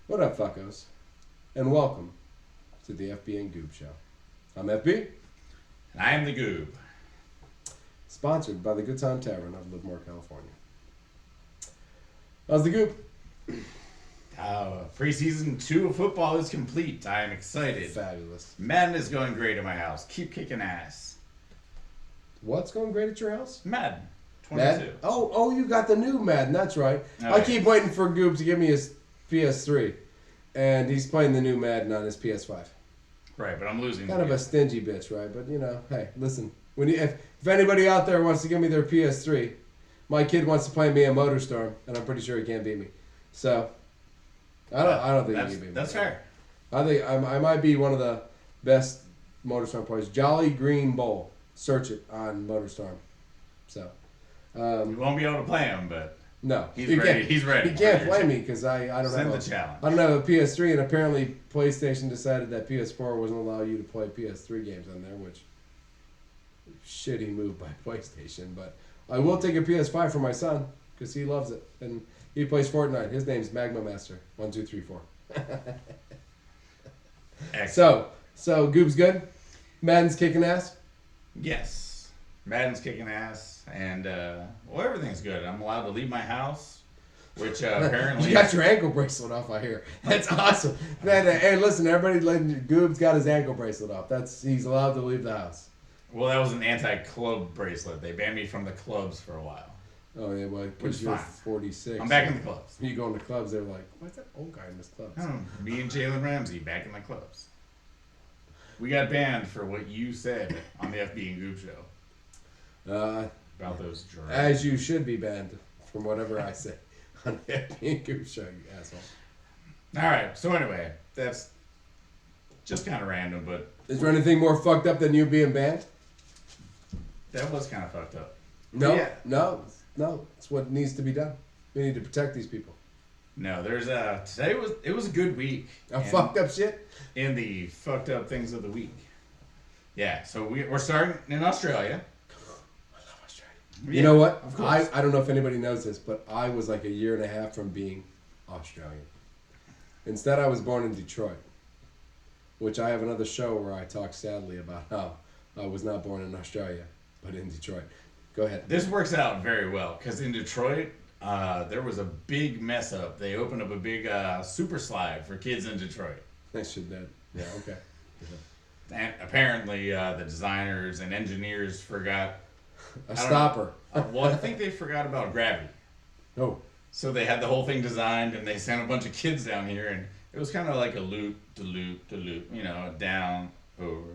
What up, fuckos? And welcome to the FB and Goob Show. I'm FB. And I am the Goob. Sponsored by the Good Time Tavern of Livermore, California. How's the Goob? Preseason 2 of football is complete. I am excited. Fabulous. Madden is going great at my house. Keep kicking ass. What's going great at your house? Madden 22. Madden? Oh, you got the new Madden. That's right. Oh, I keep waiting for Goob to give me his PS3. And he's playing the new Madden on his PS5. Right, but I'm losing. Kind of a stingy bitch, right? But, hey, listen. If anybody out there wants to give me their PS3, my kid wants to play me a MotorStorm, and I'm pretty sure he can't beat me. So, I don't think he can beat me. That's fair. I think I might be one of the best MotorStorm players. Jolly Green Bowl. Search it on MotorStorm. So, You won't be able to play him, but no, he's ready. He's ready. He can't play me because I don't Send have the challenge. I don't have a PS3, and apparently PlayStation decided that PS4 wasn't allow you to play PS3 games on there, which shitty move by PlayStation. But I will take a PS5 for my son because he loves it and he plays Fortnite. His name's Magma Master 1 2 3 4. So Goob's good. Madden's kicking ass. Yes, Madden's kicking ass, and everything's good. I'm allowed to leave my house, which apparently you got your ankle bracelet off. I hear that's awesome. Man, hey, listen, everybody, Goob's got his ankle bracelet off. He's allowed to leave the house. Well, that was an anti-club bracelet. They banned me from the clubs for a while. Oh yeah, well, because you're 46. I'm back in the clubs. You go in the clubs, they're like, why's that old guy in this club? Me and Jalen Ramsey back in the clubs. We got banned for what you said on the FB and Goob Show. About those drugs. As you should be banned from whatever I say on the FB and Goob Show, you asshole. Alright, so anyway, that's just kind of random, but... Is there anything more fucked up than you being banned? That was kind of fucked up. No, yeah. no. It's what needs to be done. We need to protect these people. No, today was a good week. Fucked up shit? In the fucked up things of the week. Yeah, so we're starting in Australia. I love Australia. Yeah, you know what? Of course. I don't know if anybody knows this, but I was like a year and a half from being Australian. Instead, I was born in Detroit, which I have another show where I talk sadly about how I was not born in Australia, but in Detroit. Go ahead. This works out very well, because in Detroit, there was a big mess up. They opened up a big super slide for kids in Detroit. I should that. Yeah, okay. And apparently the designers and engineers forgot... A stopper. Well, I think they forgot about gravity. Oh. So they had the whole thing designed, and they sent a bunch of kids down here, and it was kind of like a loop, to loop, to loop, down, over.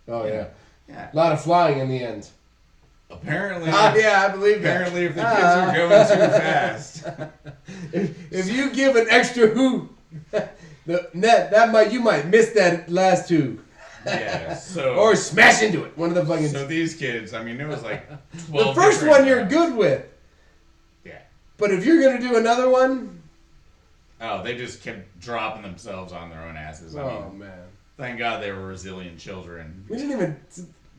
Oh, yeah. Yeah. A lot of flying in the end. Apparently. Yeah, I believe apparently if the kids are going too fast. if you give an extra hoop, you might miss that last two. Yeah, so. Or smash into it. One of the fucking. So these kids, it was like 12. The first one you're good with. Yeah. But if you're going to do another one. Oh, they just kept dropping themselves on their own asses. Man. Thank God they were resilient children. We didn't even.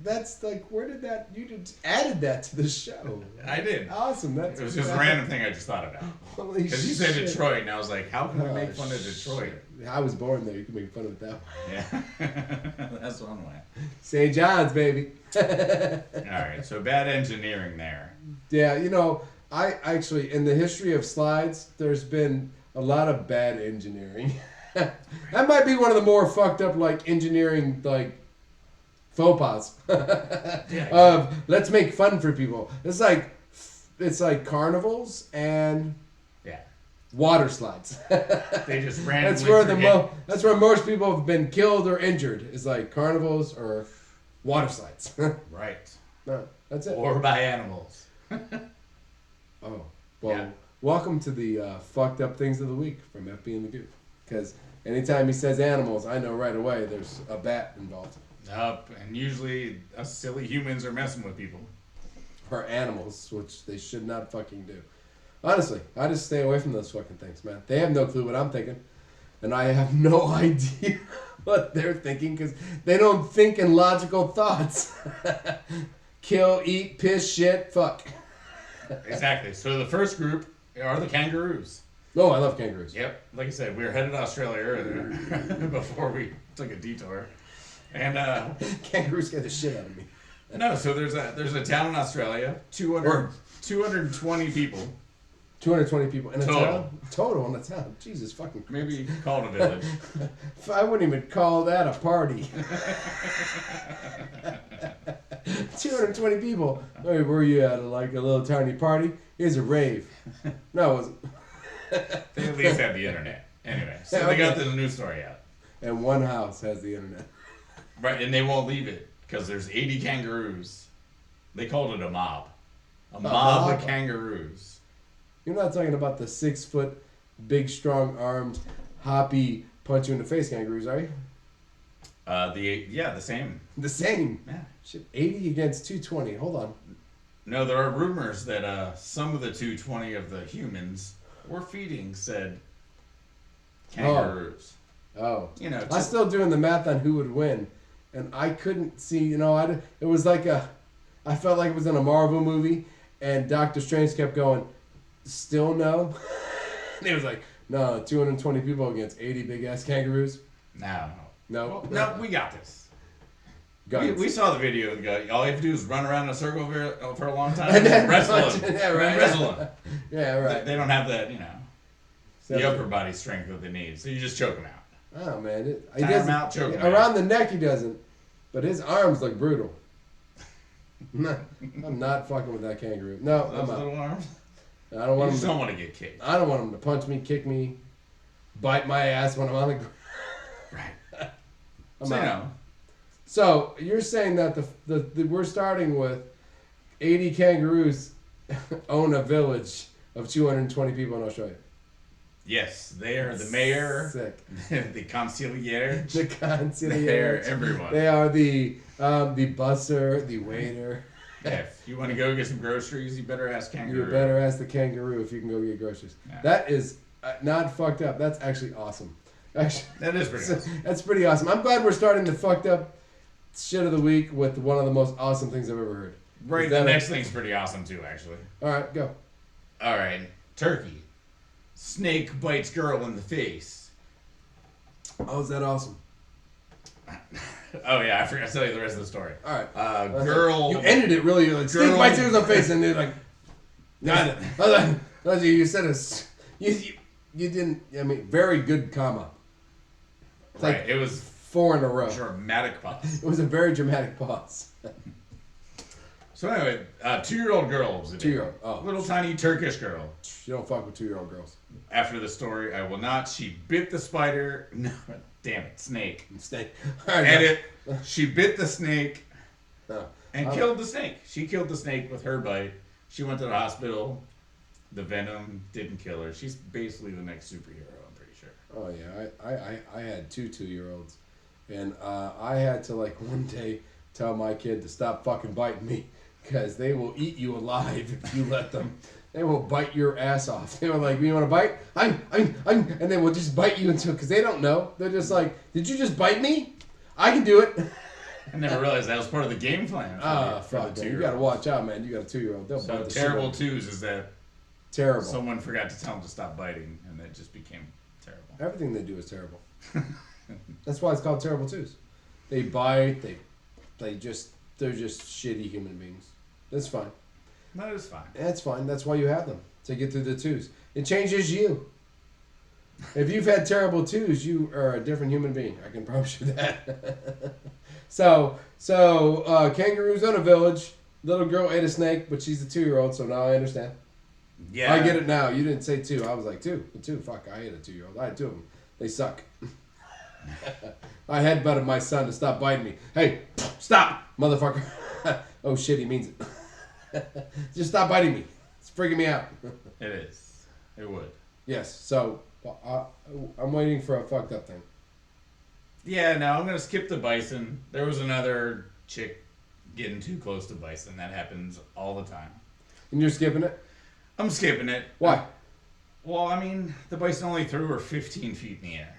That's like, where did that? You just added that to the show. I did. Awesome. It was just a random thing I just thought about. Holy shit. Because you said Detroit, and I was like, how can we make fun of Detroit? I was born there. You can make fun of it that way. Yeah. That's one way. St. John's, baby. Alright, so bad engineering there. Yeah, I actually, in the history of slides, there's been a lot of bad engineering. That might be one of the more fucked up, engineering, faux pas. Yeah. Let's make fun for people. It's like carnivals and water slides. They just randomly that's where most people have been killed or injured. Is like carnivals or water slides. Right. No, that's it. Or by animals. Oh, well, welcome to the fucked up things of the week from FB and the Goob. Because anytime he says animals, I know right away there's a bat involved. And usually us silly humans are messing with people. Or animals, which they should not fucking do. Honestly, I just stay away from those fucking things, man. They have no clue what I'm thinking. And I have no idea what they're thinking because they don't think in logical thoughts. Kill, eat, piss, shit, fuck. Exactly. So the first group are the kangaroos. Oh, I love kangaroos. Yep. Like I said, we were headed to Australia earlier before we took a detour. And Kangaroos scare the shit out of me. no, so there's a town in Australia, 220 people. 220 people in a Total. town? Total in a town. Jesus fucking Christ. Maybe call it a village. I wouldn't even call that a party. 220 people. Hey, where you at? Like a little tiny party? Here's a rave. No, it wasn't. They at least had the internet. Anyway, so Yeah, they got okay. the news story out. And one house has the internet. Right, and they won't leave it because there's 80 kangaroos. They called it a mob. A mob of kangaroos. You're not talking about the 6 foot, big, strong armed, hoppy, punch you in the face kangaroos, are you? The same. The same. Yeah. Shit, 80 against 220. Hold on. No, there are rumors that some of the 220 of the humans were feeding said kangaroos. Oh. You know, I'm still doing the math on who would win, and I couldn't see. It was like I felt like it was in a Marvel movie, and Doctor Strange kept going, "Still no." And he was like, "No, 220 people against 80 big ass kangaroos." no. No, No, we got this. Guns. We saw the video of the guy. All you have to do is run around in a circle for a long time And and then wrestle punch him. it. Yeah, right. And wrestle him. Yeah, right. They don't have that, So- the upper body strength that they need. So you just choke them out. Oh man, he Tire him doesn't. out, choke him Around out. the neck he doesn't, but his arms look brutal. I'm not fucking with that kangaroo. No, Those I'm out. little arms. I don't You want him. just To, don't want to get kicked. I don't want him to punch me, kick me, bite my ass when I'm on the ground. Right. I'm So, out. So you're saying that the we're starting with 80 kangaroos own a village of 220 people in Australia. yes, they are the mayor, Sick. the conciliere. The They're conciliaires. everyone. They are the busser, the waiter. Yeah, if you want to go get some groceries, you better ask kangaroo. You better ask the kangaroo if you can go get groceries. Yeah. That is not fucked up. That's actually awesome. Actually, That is pretty awesome. that's pretty awesome. I'm glad we're starting the fucked up shit of the week with one of the most awesome things I've ever heard. Right, Is the that next thing's pretty awesome too, actually. All right, go. All right, Turkey. Snake bites girl in the face. Oh, is that awesome? Oh yeah, I forgot to tell you the rest of the story. All right. Girl. You ended it really like Girl- stick my tears on face and they're like, got it. I was like, you said it. You didn't. I mean, very good comma. It's Right, like it was 4 in a row. dramatic pause. It was a very dramatic pause. So anyway, 2-year-old girl was it? 2-year-old. Oh, Little tiny Turkish girl. you don't fuck with 2-year-old girls. After the story, I will not. She bit the spider. No, damn it, snake. Stay. All right, And she bit the snake no. and Oh. killed the snake. She killed the snake with her bite. She went to the hospital. The venom didn't kill her. She's basically the next superhero, I'm pretty sure. Oh yeah, I had 2-2-year-olds, and I had to like one day tell my kid to stop fucking biting me, because they will eat you alive if you let them. They will bite your ass off. They were like, "You want to bite? I'm," and they will just bite you until, because they don't know. They're just like, "Did you just bite me? I can do it." I never realized that was part of the game plan. Ah, for fuck, the man. You 2-year-olds. gotta watch out, man. You got a 2-year-old. They'll So bite the shit terrible out of you. twos is that Terrible. someone forgot to tell them to stop biting, and that just became terrible. Everything they do is terrible. That's why it's called terrible twos. They bite. They're just shitty human beings. That's fine. That is fine. That's fine. That's why you have them, to get through the twos. It changes you. If you've had terrible twos, you are a different human being. I can promise you that. So kangaroos in a village. Little girl ate a snake, but she's a 2-year-old, so now I understand. Yeah. I get it now. You didn't say 2. I was like, 2. 2. Fuck, I ate a 2-year-old. I had 2 of them. They suck. I headbutted my son to stop biting me. Hey, stop, motherfucker. Oh shit, he means it. Just stop biting me. It's freaking me out. It is. It would. Yes, so I'm waiting for a fucked up thing. Yeah, no, I'm going to skip the bison. There was another chick getting too close to bison. That happens all the time. And you're skipping it? I'm skipping it. Why? Well, I mean, the bison only threw her 15 feet in the air.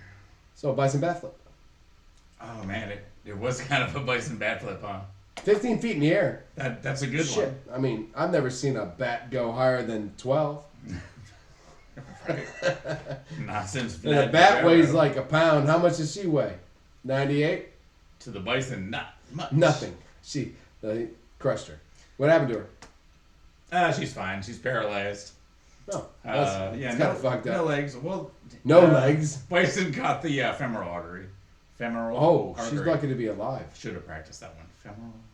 So bison bat flip. Oh, man, it was kind of a bison bat flip, huh? 15 feet in the air. That's a good Shit. one. I mean, I've never seen a bat go higher than 12. Nonsense. And a bat weighs like a pound. How much does she weigh? 98? To the bison, not much. Nothing. She crushed her. What happened to her? She's fine. She's paralyzed. Oh, Yeah, it's no, kind of fucked up. no legs. Well, No legs. Bison caught the femoral artery. Oh, artery. she's lucky to be alive. Should have practiced that one.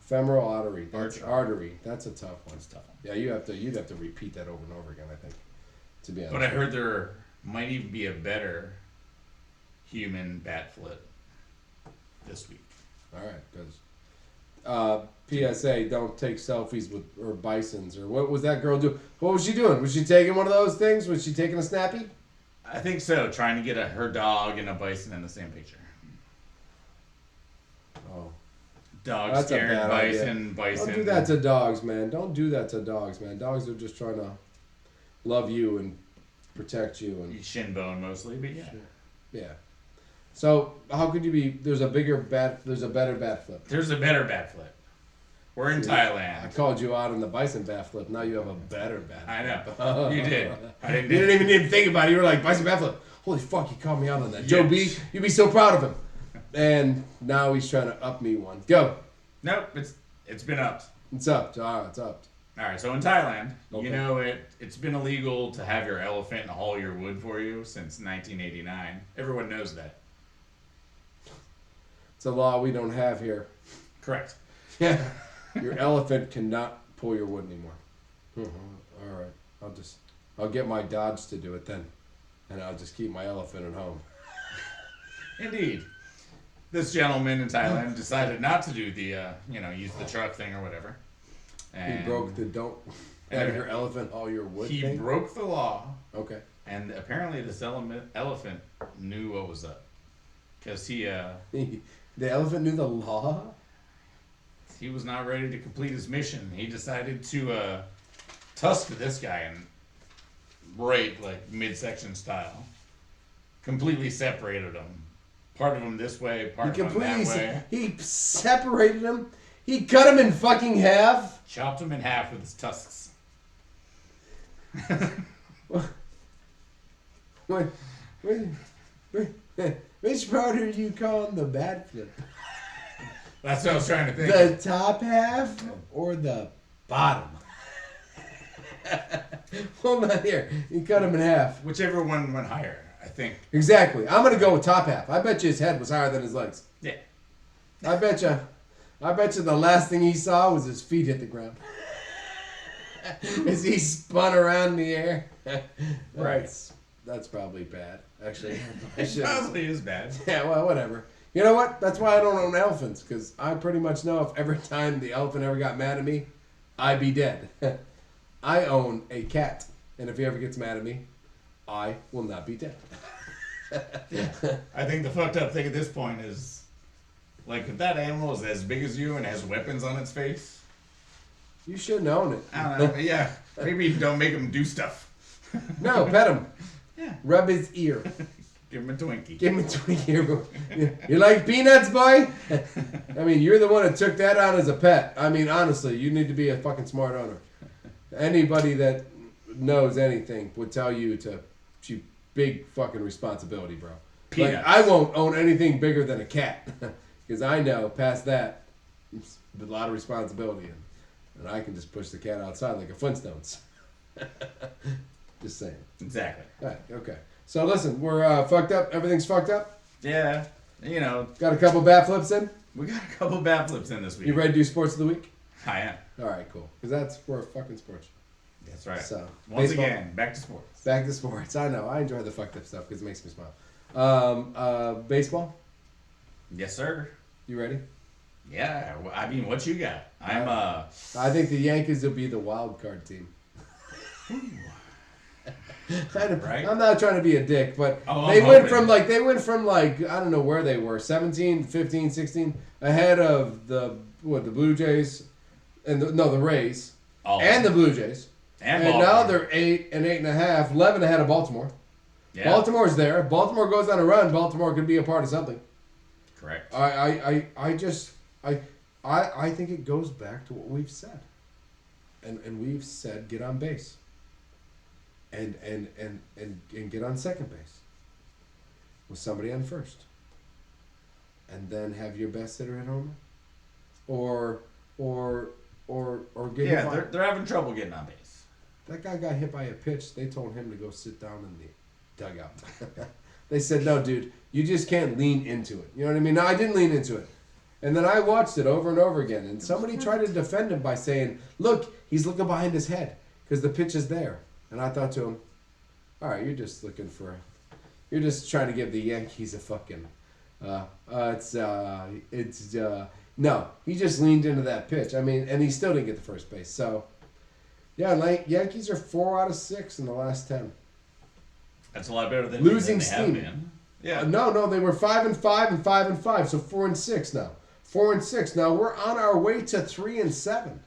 Femoral artery. That's Artery. artery. That's a tough one. It's a tough one. Yeah, you'd have to repeat that over and over again, I think. To be honest. But I heard there might even be a better human bat flip this week. All right, because PSA, don't take selfies with or bisons or what was that girl do? What was she doing? Was she taking one of those things? Was she taking a snappy? I think so. Trying to get her dog and a bison in the same picture. Oh, Dog that's a scaring bad bison. don't do that to dogs, man. Don't do that to dogs, man. Dogs are just trying to love you and protect you and Shin bone mostly, but yeah. yeah. So how could you be? There's a better bat flip. There's a better bat flip. We're in Thailand. I called you out on the bison bat flip. Now you have a better bat. I know. You did. I didn't. You didn't even need to think about it. You were like, bison bat flip. Holy fuck, you called me out on that. Joe B, you'd be so proud of him. And now he's trying to up me one. Go. Nope, it's been upped. It's up. It's up. All right, so in Thailand, Okay. you know it's been illegal to have your elephant haul your wood for you since 1989. Everyone knows that. It's a law we don't have here. Correct. Yeah. Your elephant cannot pull your wood anymore. All right. I'll get my Dodge to do it then. And I'll just keep my elephant at home. Indeed. This gentleman in Thailand decided not to do the, use the truck thing or whatever. And He broke the don't have your elephant haul your wood He thing? broke the law. Okay. And apparently this elephant knew what was up. Because The elephant knew the law? he was not ready to complete his mission. He decided to tusk this guy and right, like midsection style. Completely separated him. Part of him this way, part of him that way. He separated him. He cut him in fucking half. Chopped him in half with his tusks. Which part are you calling the bat flip? That's what I was trying to think. The top half or the bottom? Hold on here. You cut him in half. Whichever one went higher, I think. Exactly. I'm gonna go with top half. I bet you his head was higher than his legs. Yeah. I bet you the last thing he saw was his feet hit the ground. As he spun around in the air. Right. That's probably bad. Actually, It probably is bad. Yeah, well, whatever. You know what? That's why I don't own elephants, because I pretty much know if every time the elephant ever got mad at me, I'd be dead. I own a cat, and if he ever gets mad at me, I will not be dead. I think the fucked up thing at this point is, like, if that animal is as big as you and has weapons on its face, You shouldn't own it. I don't know. Yeah, maybe don't make him do stuff. No, pet him. Yeah. Rub his ear. Give him a Twinkie. Give him a Twinkie. You like peanuts, boy? I mean, you're the one that took that on as a pet. I mean, honestly, you need to be a fucking smart owner. Anybody that knows anything would tell you to big fucking responsibility, bro. Peanuts. Like, I won't own anything bigger than a cat. Because I know past that, it's a lot of responsibility. And I can just push the cat outside like a Flintstones. Just saying. Exactly. All right, okay. So listen, we're fucked up. Everything's fucked up. Yeah, Got a couple bat flips in. we got a couple bad flips in this week. You ready to do sports of the week? I am. All right, cool. Because we're a fucking sports. That's right. So Once baseball. again, back to sports. Back to sports. I know. I enjoy the fucked up stuff because it makes me smile. Baseball. Yes, sir. You ready? Yeah. I mean, what you got? I'm I think the Yankees will be the wild card team. Right? I'm not trying to be a dick, but Oh, they I'm went hoping. from I don't know where they were, 17, 15, 16, ahead of the Blue Jays, and the Rays, and the Blue Jays, and now they're 8 and 8.5, 11 ahead of Baltimore. Yeah. Baltimore's there. Baltimore goes on a run. Baltimore could be a part of something. Correct. I think it goes back to what we've said, and we've said get on base. and get on second base with somebody on first, and then have your best hitter hit home run, or get hit by. They're having trouble getting on base. That guy got hit by a pitch. They told him to go sit down in the dugout. They said, "No, dude, you just can't lean into it." You know what I mean? No, I didn't lean into it. And then I watched it over and over again, and somebody tried to defend him by saying, "Look, he's looking behind his head because the pitch is there." And I thought to him, "All right, you're just you're just trying to give the Yankees a fucking, no, he just leaned into that pitch. I mean, and he still didn't get the first base. So, yeah, Yankees are 4 out of 6 in the last 10. That's a lot better than Losing they steam. have been. Yeah. No, they were 5-5 and 5-5, so 4-6 now. 4-6 now. We're on our way to 3-7.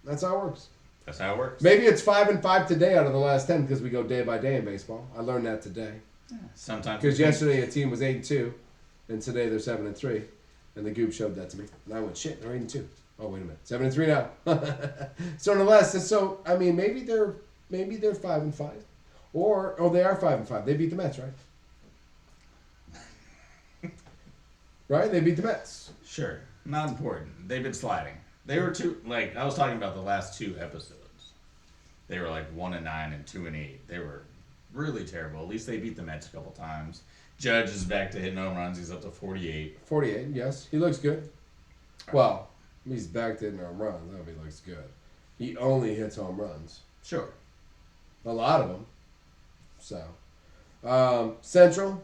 That's how it works. That's how it works. Maybe it's 5-5 today out of the last 10 because we go day by day in baseball. I learned that today. Yeah. Sometimes Because yesterday a team was 8-2, and today they're 7-3, and the Goob showed that to me, and I went, shit, they're 8-2. Oh, wait a minute, 7-3 now. So nonetheless, I mean, maybe they're 5-5, or they are 5-5. They beat the Mets, right? Right? They beat the Mets. Sure. Not important. They've been sliding. They were I was talking about the last 2 episodes. They were 1-9 and 2-8. They were really terrible. At least they beat the Mets a couple times. Judge is back to hitting home runs. He's up to 48. 48, yes. He looks good. Well, he's back to hitting home runs. I hope he looks good. He only hits home runs. Sure. A lot of them. So, Central,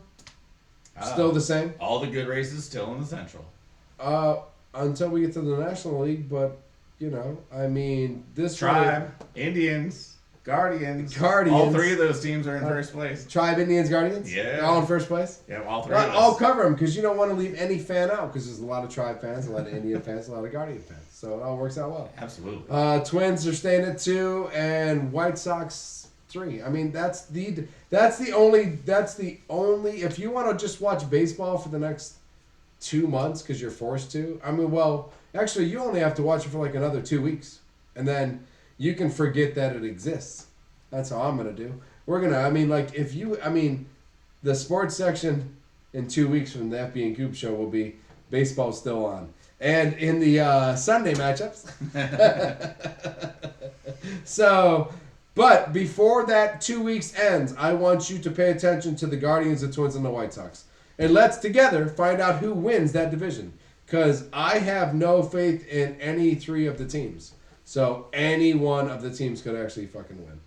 still the same. All the good races still in the Central. Until we get to the National League, but, I mean, this Tribe, Indians, Guardians. All 3 of those teams are in first place. Tribe, Indians, Guardians? Yeah. They're all in first place? Yeah, all 3 Well, of us. I'll cover them because you don't want to leave any fan out because there's a lot of Tribe fans, a lot of Indian fans, a lot of Guardian fans. So it all works out well. Absolutely. Twins are staying at 2 and White Sox 3. I mean, that's the only if you want to just watch baseball for the next 2 months because you're forced to. I mean, well, actually, you only have to watch it for another 2 weeks, and then you can forget that it exists. That's how I'm gonna do. The sports section in 2 weeks from the FB and Goob Show will be baseball still on, and in the Sunday matchups. So. But before that 2 weeks ends, I want you to pay attention to the Guardians, the Twins, and the White Sox. And let's together find out who wins that division. Because I have no faith in any 3 of the teams. So any one of the teams could actually fucking win.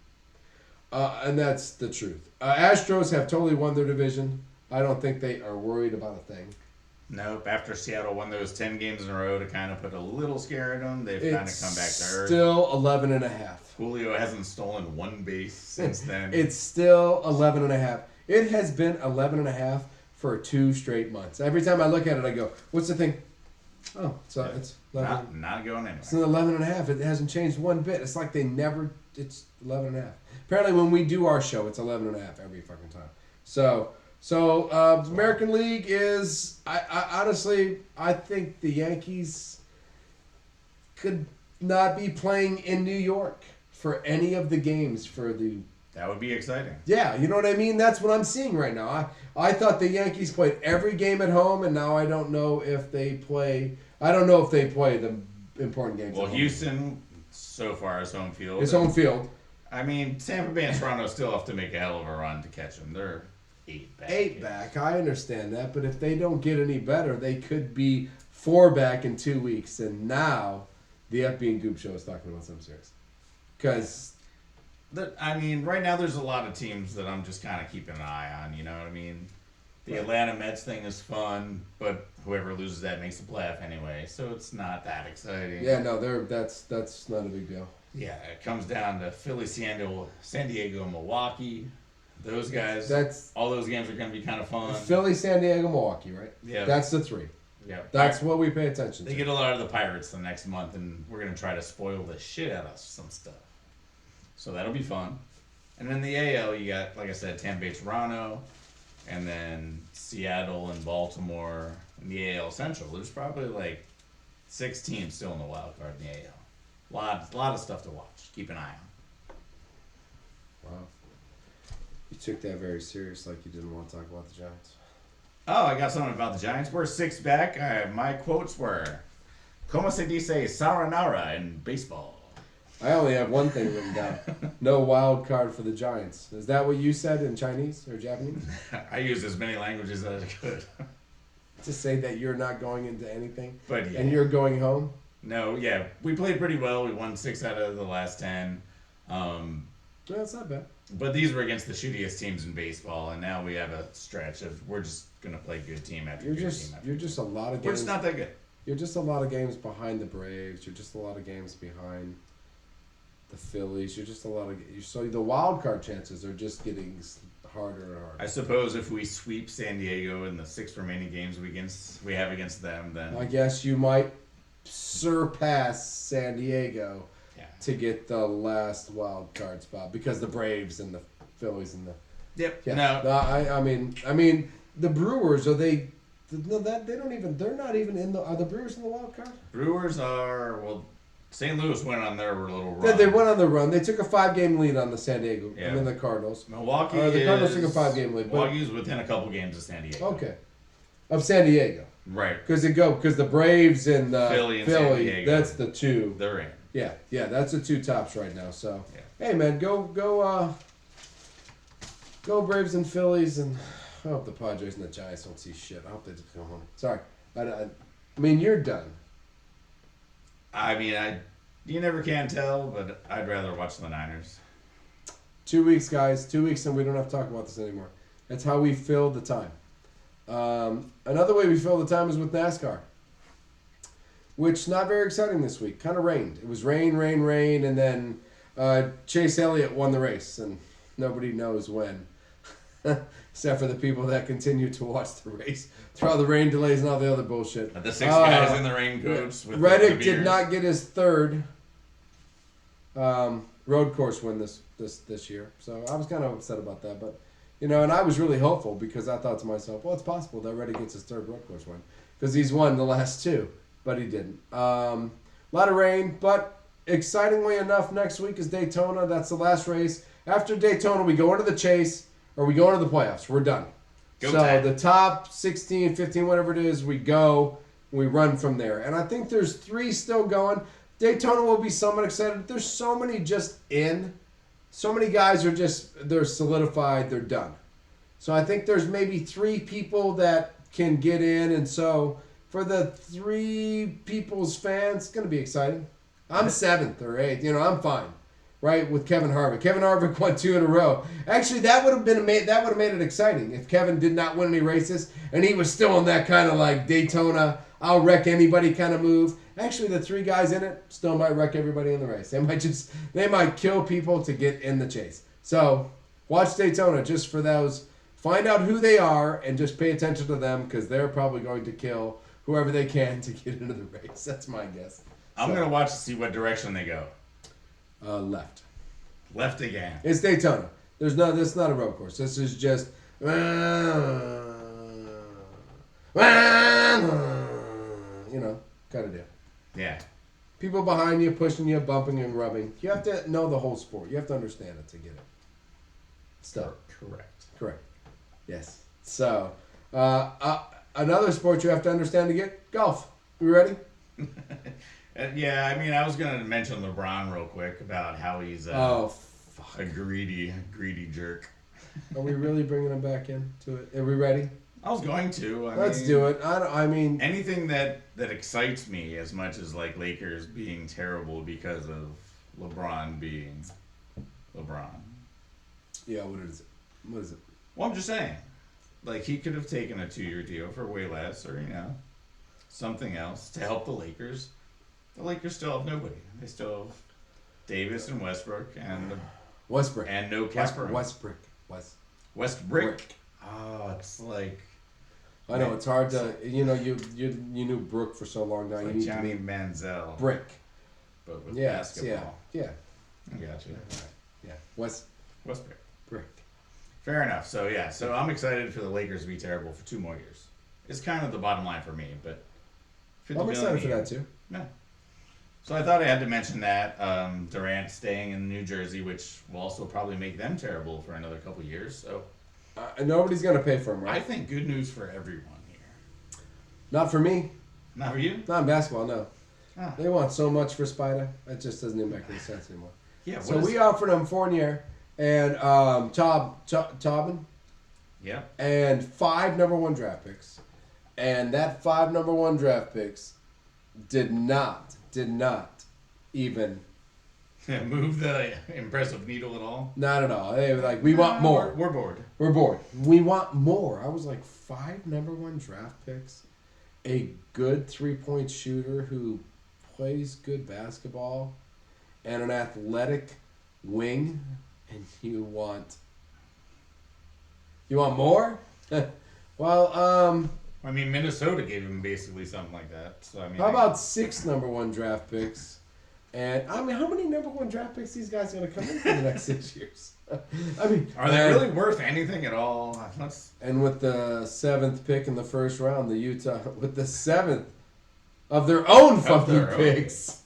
And that's the truth. Astros have totally won their division. I don't think they are worried about a thing. Nope. After Seattle won those 10 games in a row to kind of put a little scare in them, they've kind of come back to earth. Still 11.5. Julio hasn't stolen 1 base since then. It's still 11.5. It has been 11.5 for 2 straight months. Every time I look at it, I go, "What's the thing?" Oh, so it's 11. Not going anywhere. It's an 11.5. It hasn't changed one bit. It's like they never. It's 11.5. Apparently, when we do our show, it's 11.5 every fucking time. So American League is. I honestly, I think the Yankees could not be playing in New York for any of the games for the. That would be exciting. Yeah, you know what I mean? That's what I'm seeing right now. I thought the Yankees played every game at home, and now I don't know if they play. I don't know if they play the important games. Well, Houston so far is home field. It's home field. I mean, Tampa Bay and Toronto still have to make a hell of a run to catch them. They're 8 back. 8 back. I understand that, but if they don't get any better, they could be 4 back in 2 weeks. And now, the FB and Goob Show is talking about something serious. Because, right now there's a lot of teams that I'm just kind of keeping an eye on. You know what I mean? The Atlanta Mets thing is fun, but whoever loses that makes the playoff anyway, so it's not that exciting. Yeah, no, that's not a big deal. Yeah, it comes down to Philly, San Diego, Milwaukee. Those guys, all those games are going to be kind of fun. Philly, San Diego, Milwaukee, right? Yeah. That's the 3. Yeah. That's what we pay attention to. They get a lot of the Pirates the next month, and we're going to try to spoil the shit out of some stuff. So that'll be fun. And then the AL, you got, like I said, Tampa Bay, Toronto, and then Seattle and Baltimore in the AL Central. There's probably 6 teams still in the wild card in the AL. A lot of stuff to watch. Keep an eye on. Wow. You took that very serious, like you didn't want to talk about the Giants. Oh, I got something about the Giants. We're 6 back. My quotes were, "Como se dice sayonara in baseball?" I only have one thing written down. No wild card for the Giants. Is that what you said in Chinese or Japanese? I used as many languages as I could. To say that you're not going into anything? But yeah. And you're going home? No, yeah. We played pretty well. We won 6 out of the last 10. No, that's not bad. But these were against the shittiest teams in baseball, and now we have a stretch of we're just going to play good team after good team after You're just a lot of games. We're just not that good. You're just a lot of games behind the Braves. You're just a lot of games behind the Phillies. You're just a lot of... So the wild card chances are just getting harder and harder. I suppose if we sweep San Diego in the 6 remaining games we have against them, then... I guess you might surpass San Diego to get the last wild card spot because the Braves and the Phillies and the... Yep. Yeah. No. I mean, the Brewers, are they... No, that they don't even... They're not even in the... Are the Brewers in the wild card? Brewers are... Well, St. Louis went on their little run. They went on the run. They took a 5-game lead on the San Diego. Yeah. I mean, the Cardinals. Milwaukee The Cardinals took a 5-game lead. Milwaukee's within a couple games of San Diego. Okay. Of San Diego. Right. Because the Braves and Philly and San Diego. That's the two. They're in. Yeah, that's the two tops right now. So, yeah. Hey, man, go Braves and Phillies, and I hope the Padres and the Giants don't see shit. I hope they just go home. Sorry. I mean, you're done. I mean, you never can tell, but I'd rather watch the Niners. 2 weeks, guys. 2 weeks, and we don't have to talk about this anymore. That's how we fill the time. Another way we fill the time is with NASCAR, which not very exciting this week. Kind of rained. It was rain, and then Chase Elliott won the race, and nobody knows when, except for the people that continue to watch the race through all the rain delays and all the other bullshit. The 6 guys in the raincoats. With Reddick the did not get his third road course win this year, so I was kind of upset about that. But and I was really hopeful because I thought to myself, well, it's possible that Reddick gets his third road course win because he's won the last 2, but he didn't. A lot of rain, but excitingly enough, next week is Daytona. That's the last race. After Daytona, we go into the chase or we go into the playoffs. We're done. Go so time. The top 16, 15, whatever it is, we go. We run from there. And I think there's 3 still going. Daytona will be somewhat excited. There's so many just in. So many guys are they're solidified. They're done. So I think there's maybe 3 people that can get in. And so for the 3 people's fans, it's going to be exciting. I'm 7th or 8th. I'm fine. Right, with Kevin Harvick. Kevin Harvick won 2 in a row. Actually, that would have made it exciting if Kevin did not win any races and he was still in that kind of like Daytona, I'll wreck anybody kind of move. Actually, the 3 guys in it still might wreck everybody in the race. They might kill people to get in the chase. So watch Daytona just for those. Find out who they are and just pay attention to them because they're probably going to kill whoever they can to get into the race. That's my guess. I'm going to watch to see what direction they go. Left. Left again. It's Daytona. This is not a road course. This is just kind of deal. Yeah. People behind you, pushing you, bumping and rubbing. You have to know the whole sport. You have to understand it to get it. Stuff. Correct. Yes. So, another sport you have to understand to get golf. You ready? Yeah, I mean, I was going to mention LeBron real quick about how he's a greedy jerk. Are we really bringing him back into it? Are we ready? I was going to. Let's do it. I mean... Anything that excites me as much as, like, Lakers being terrible because of LeBron being LeBron. Yeah, what is it? Well, I'm just saying. Like, he could have taken a 2-year deal for way less or, something else to help the Lakers. The Lakers still have nobody. They still have Davis and Westbrook and no Casper. Westbrook. Oh, it's like I know it's hard to you knew Brook for so long now. It's you like need Johnny to be Manziel, Brick. but with basketball. Yeah. I got you. Yeah. Westbrook. Brick. Fair enough. So I'm excited for the Lakers to be terrible for 2 more years. It's kind of the bottom line for me, but I'm excited for that too. Yeah. So I thought I had to mention that Durant staying in New Jersey, which will also probably make them terrible for another couple years. So Nobody's gonna pay for him, I right? think good news for everyone here. Not for me. Not for you? Not in basketball, no. Ah. They want so much for Spider. It just doesn't even make any sense anymore. Yeah. So we offered him Fournier and Tobin Yep. and 5 number 1 draft picks. And that 5 number 1 draft picks did not even, Move the impressive needle at all. not at all. They were like, we want more. We're bored. We're bored. We want more. I was like, 5 number 1 draft picks, a good 3-point shooter who plays good basketball, and an athletic wing, and you want more? Well, I mean, Minnesota gave him basically something like that. So I mean, how about 6 number 1 draft picks? And I mean, how many number 1 draft picks these guys are going to come in for the next 6 years? I mean, are they really worth anything at all? And with the 7th pick in the first round, the Utah with the 7th of their own fucking picks,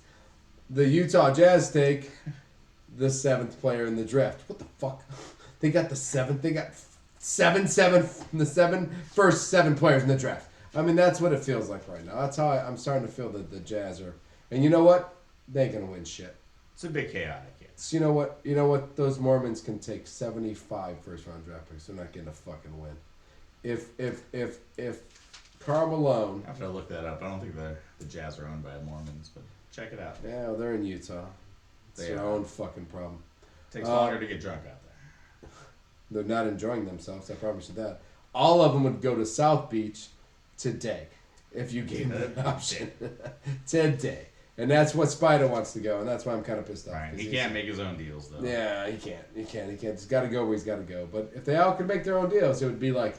the Utah Jazz take the 7th player in the draft. What the fuck? They got the 7th. They got 7 the first 7 players in the draft. I mean, that's what it feels like right now. That's how I'm starting to feel that the Jazz are. And you know what? They ain't gonna win shit. It's a bit chaotic. Yeah. So you know what? Those Mormons can take 75 first-round draft picks. They're not getting a fucking win. If Karl Malone. I have to look that up. I don't think the Jazz are owned by Mormons, but check it out. Yeah, well, they're in Utah. It's their own fucking problem. Takes longer to get drunk out there. They're not enjoying themselves. I promise you that. All of them would go to South Beach today if you gave them an option today. And that's what Spider wants to go, and that's why I'm kind of pissed off. Right. He can't make his own deals, though. Yeah, he can't. He's got to go where he's got to go. But if they all could make their own deals, it would be like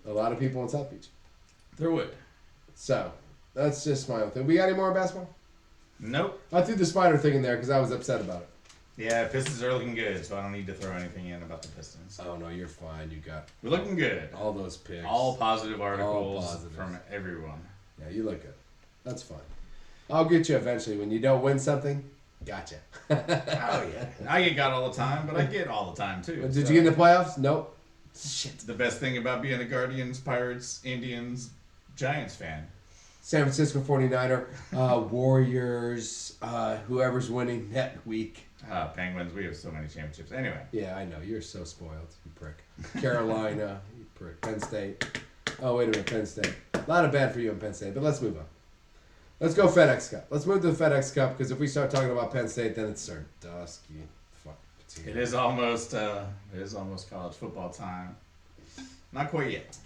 a lot of people in South Beach. There would. So, that's just my own thing. We got any more on basketball? Nope. I threw the Spider thing in there because I was upset about it. Yeah, Pistons are looking good, so I don't need to throw anything in about the Pistons. Oh, no, you're fine. You got We're looking good. all those picks. All positive articles All positive. from everyone. Yeah, you look good. That's fine. I'll get you eventually. When you don't win something, gotcha. Oh, yeah. I get got all the time, but I get all the time, too. Did you get in the playoffs? Nope. Shit. The best thing about being a Guardians, Pirates, Indians, Giants fan. San Francisco 49er, Warriors, whoever's winning that week. Penguins, we have so many championships. Anyway. Yeah, I know. You're so spoiled, you prick. Carolina, you prick. Penn State. Oh, wait a minute, Penn State. A lot of bad for you in Penn State, but let's move on. Let's go FedEx Cup. Let's move to the FedEx Cup, because if we start talking about Penn State, then it's our dusky fuck. It is almost college football time. Not quite yet.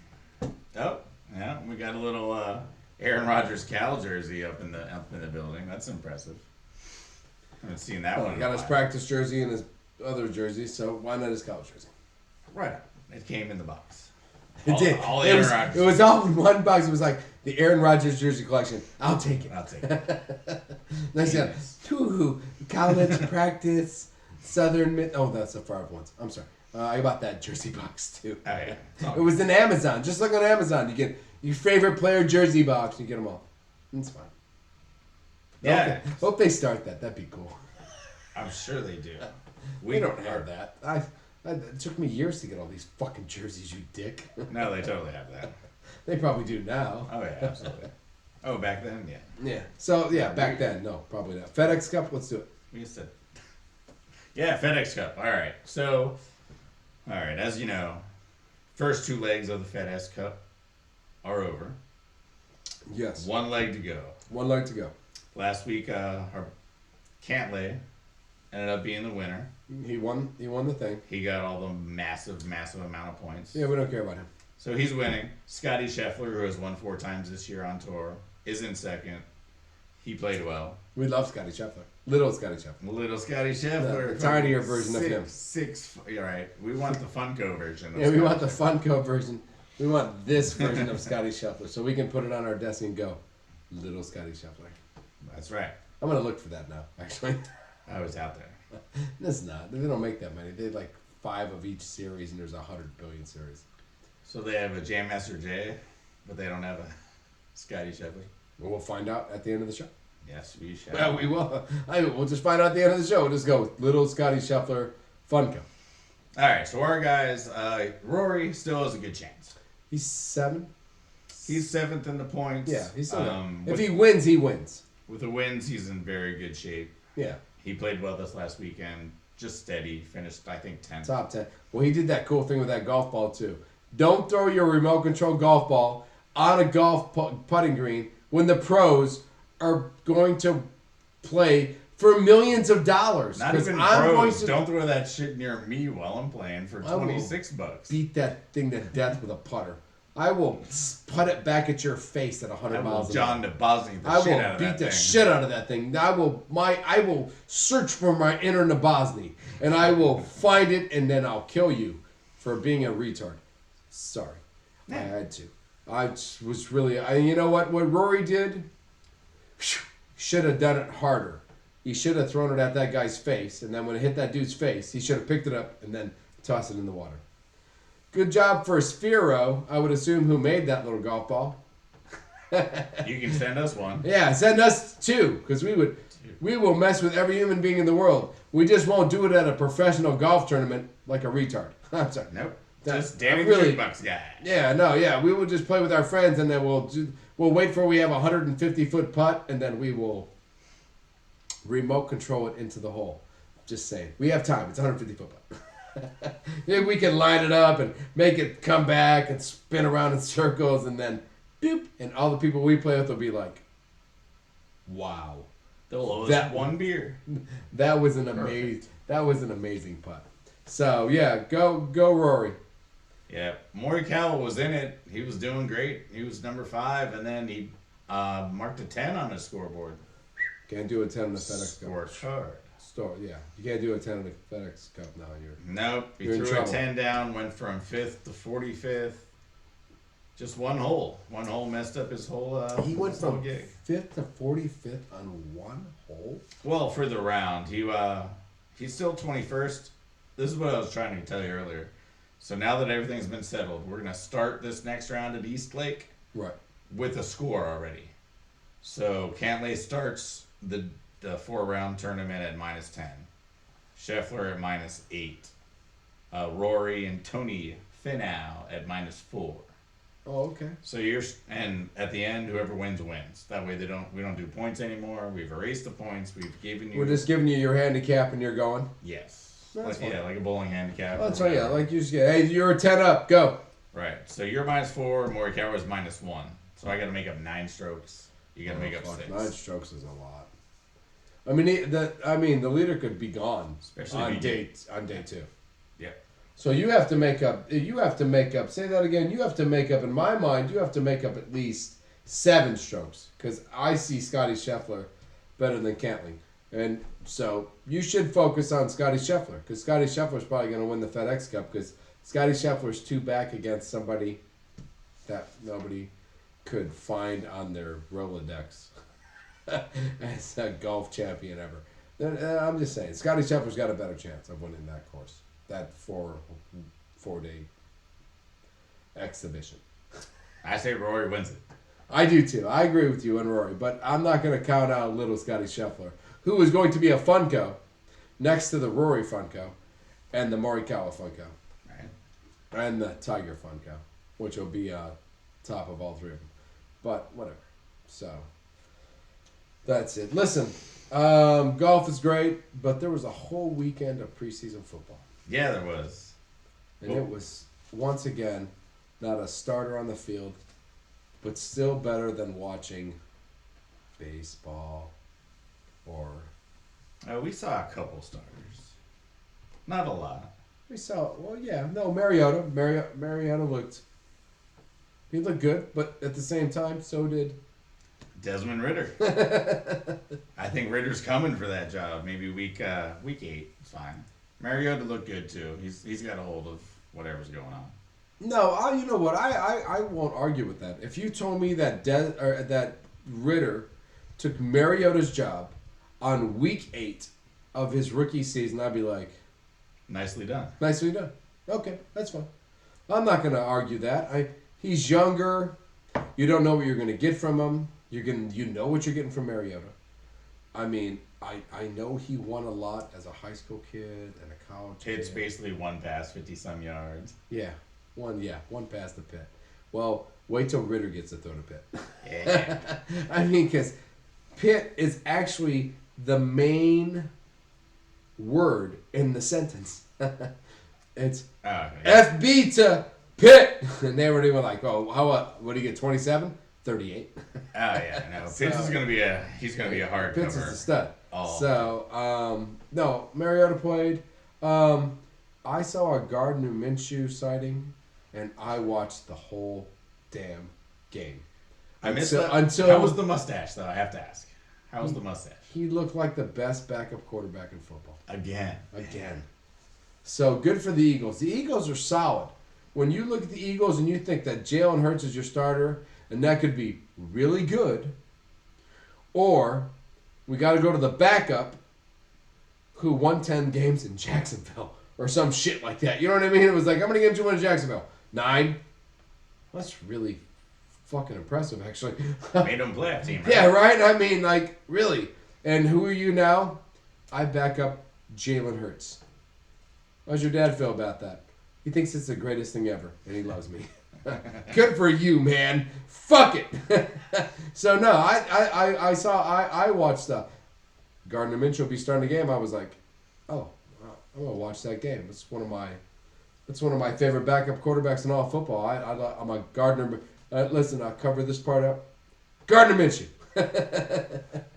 Oh, yeah, we got a little Aaron Rodgers Cal jersey up in the building. That's impressive. Haven't seen that one. He got his practice jersey and his other jersey, so why not his college jersey? Right. It came in the box. It did. All It Aaron was, Rodgers. it was all in one box. It was like the Aaron Rodgers jersey collection. I'll take it. I'll take it. Next thing, college practice, Southern Mid. Oh, that's the Favre ones. I'm sorry. I bought that jersey box too. Oh, yeah. It was in Amazon. Just look on Amazon. You get your favorite player jersey box. You get them all. It's fine. Yeah. Hope they start that. That'd be cool. I'm sure they do. We don't have that. It took me years to get all these fucking jerseys, you dick. No, they totally have that. They probably do now. Oh, yeah, absolutely. Oh, back then? Yeah. Yeah. So, yeah, back then. No, probably not. FedEx Cup, let's do it. We used to. Yeah, FedEx Cup. All right. So, all right, as you know, first 2 legs of the FedEx Cup are over. Yes. 1 leg to go. 1 leg to go. Last week, our Cantlay ended up being the winner. He won the thing. He got all the massive amount of points. Yeah, we don't care about him. So he's winning. Scotty Scheffler, who has won 4 times this year on tour, is in second. He played well. We love Scotty Scheffler. Little Scotty Scheffler. Little Scotty Scheffler. The tinier version of him. You're right. We want the Funko version. Yeah, we want the Funko version. We want this version of Scotty Scheffler, so we can put it on our desk and go, Little Scotty Scheffler. That's right. I'm going to look for that now, actually. I was out there. It's not. They don't make that many. They have like 5 of each series, and there's 100 billion series. So they have a Jam Master Jay, but they don't have a Scotty Scheffler. Well, we'll find out at the end of the show. Yes, we shall. Well, we will. We'll just find out at the end of the show. We'll just go little Scotty Scheffler Funko. All right, so our guys, Rory still has a good chance. He's 7. He's 7th in the points. Yeah, he's still with, if he wins, he wins. With the wins, he's in very good shape. Yeah. He played well this last weekend. Just steady. Finished, I think, 10th. Top 10. Well, he did that cool thing with that golf ball, too. Don't throw your remote control golf ball on a golf putting green when the pros are going to play for millions of dollars. Not even pros. Don't throw that shit near me while I'm playing for $26. Beat that thing to death with a putter. I will putt it back at your face at 100 miles an hour. John DeBosney the shit out of that thing. I will beat the shit out of that thing. I will search for my inner Nabosny, and I will find it, and then I'll kill you for being a retard. Sorry. Yeah. I had to. I was really... you know what? What Rory did, should have done it harder. He should have thrown it at that guy's face, and then when it hit that dude's face, he should have picked it up and then tossed it in the water. Good job for Sphero, I would assume, who made that little golf ball. You can send us one. Yeah, send us 2, because we will mess with every human being in the world. We just won't do it at a professional golf tournament like a retard. I'm sorry. Nope. Just Danny the Jukebox guy. Yeah. We will just play with our friends, and then we'll wait for we have a 150-foot putt, and then we will remote control it into the hole. Just saying. We have time. It's a 150-foot putt. Maybe we can line it up and make it come back and spin around in circles, and then doop, and all the people we play with will be like, wow. They'll owe us one beer. That was an amazing putt. So yeah, go Rory. Yeah, Morikawa was in it. He was doing great. He was number 5, and then he marked a 10 on his scoreboard. Can't do a 10 in the FedEx Cup. Scorched hard. Yeah, you can't do a 10 in the FedEx Cup now. Nope. He threw a 10 down, went from 5th to 45th. Just one hole. One hole messed up his whole he went from gig. 5th to 45th on one hole? Well, for the round. He's still 21st. This is what I was trying to tell you earlier. So now that everything's been settled, we're going to start this next round at East Lake with a score already. So Cantlay starts the 4-round tournament at -10. Scheffler at -8. Rory and Tony Finau at -4. Oh, okay. So and at the end, whoever wins wins. That way we don't do points anymore. We've erased the points. We've given you. We're just giving you your handicap and you're going. Yes. Like a bowling handicap. Oh, that's right. Yeah, like you just get. Hey, you're a 10 up. Go. Right. So you're -4. Morikawa's -1. So I got to make up 9 strokes. You got to make up 6. 9 strokes is a lot. I mean, the leader could be gone, especially on day 2. Yeah. So you have to make up. Say that again. You have to make up. In my mind, you have to make up at least 7 strokes, because I see Scotty Scheffler better than Cantlay, and so you should focus on Scotty Scheffler, because Scotty Scheffler is probably going to win the FedEx Cup, because Scotty Scheffler's 2 back against somebody that nobody could find on their Rolodex as a golf champion ever. I'm just saying, Scotty Scheffler's got a better chance of winning that course, that 4-day exhibition. I say Rory wins it. I do too. I agree with you and Rory, but I'm not going to count out little Scotty Scheffler, who is going to be a Funko next to the Rory Funko and the Morikawa Funko. Right. And the Tiger Funko, which will be top of all 3 of them. But whatever. So that's it. Listen, golf is great, but there was a whole weekend of preseason football. Yeah, there was. And it was, once again, not a starter on the field, but still better than watching baseball or... we saw a couple starters. Not a lot. We saw, well, yeah, no, Mariota. Mariota looked... He looked good, but at the same time, so did... Desmond Ritter. I think Ritter's coming for that job. Maybe week 8. It's fine. Mariota looked good too. He's got a hold of whatever's going on. No, you know what? I won't argue with that. If you told me that that Ritter took Mariota's job on week 8 of his rookie season, I'd be like, nicely done. Nicely done. Okay, that's fine. I'm not going to argue that. He's younger. You don't know what you're going to get from him. You know what you're getting from Mariota. I mean, I know he won a lot as a high school kid and a college Pitt's kid. basically one pass, 50-some yards. Yeah, one pass to Pitt. Well, wait till Ritter gets to throw to Pitt. Yeah. I mean, because Pitt is actually the main word in the sentence. It's Oh, yeah. FB to Pitt, and they were even like, "Oh, what do you get? 27, 38." Oh yeah, no. Pitts is gonna be a hard Pitts cover. is a stud. Oh. So, no, Mariota played. I saw a Gardner Minshew sighting, and I watched the whole damn game. I missed Until- that. until- How was the mustache though? I have to ask. How was the mustache? He looked like the best backup quarterback in football. Again. So good for the Eagles. The Eagles are solid. When you look at the Eagles and you think that Jalen Hurts is your starter, and that could be really good, or we got to go to the backup who won 10 games in Jacksonville or some shit like that. You know what I mean? It was like, how many games you win in Jacksonville? 9. That's really fucking impressive, actually. Made him playoff team, right? Yeah, right? I mean, like, really. And who are you now? I back up Jalen Hurts. How's your dad feel about that? He thinks it's the greatest thing ever, and he loves me. Good for you, man. Fuck it. So no, I watched Gardner Minshew be starting the game. I was like, oh, I'm gonna watch that game. It's one of my favorite backup quarterbacks in all football. I'm a Gardner. Listen, I'll cover this part up. Gardner Minshew.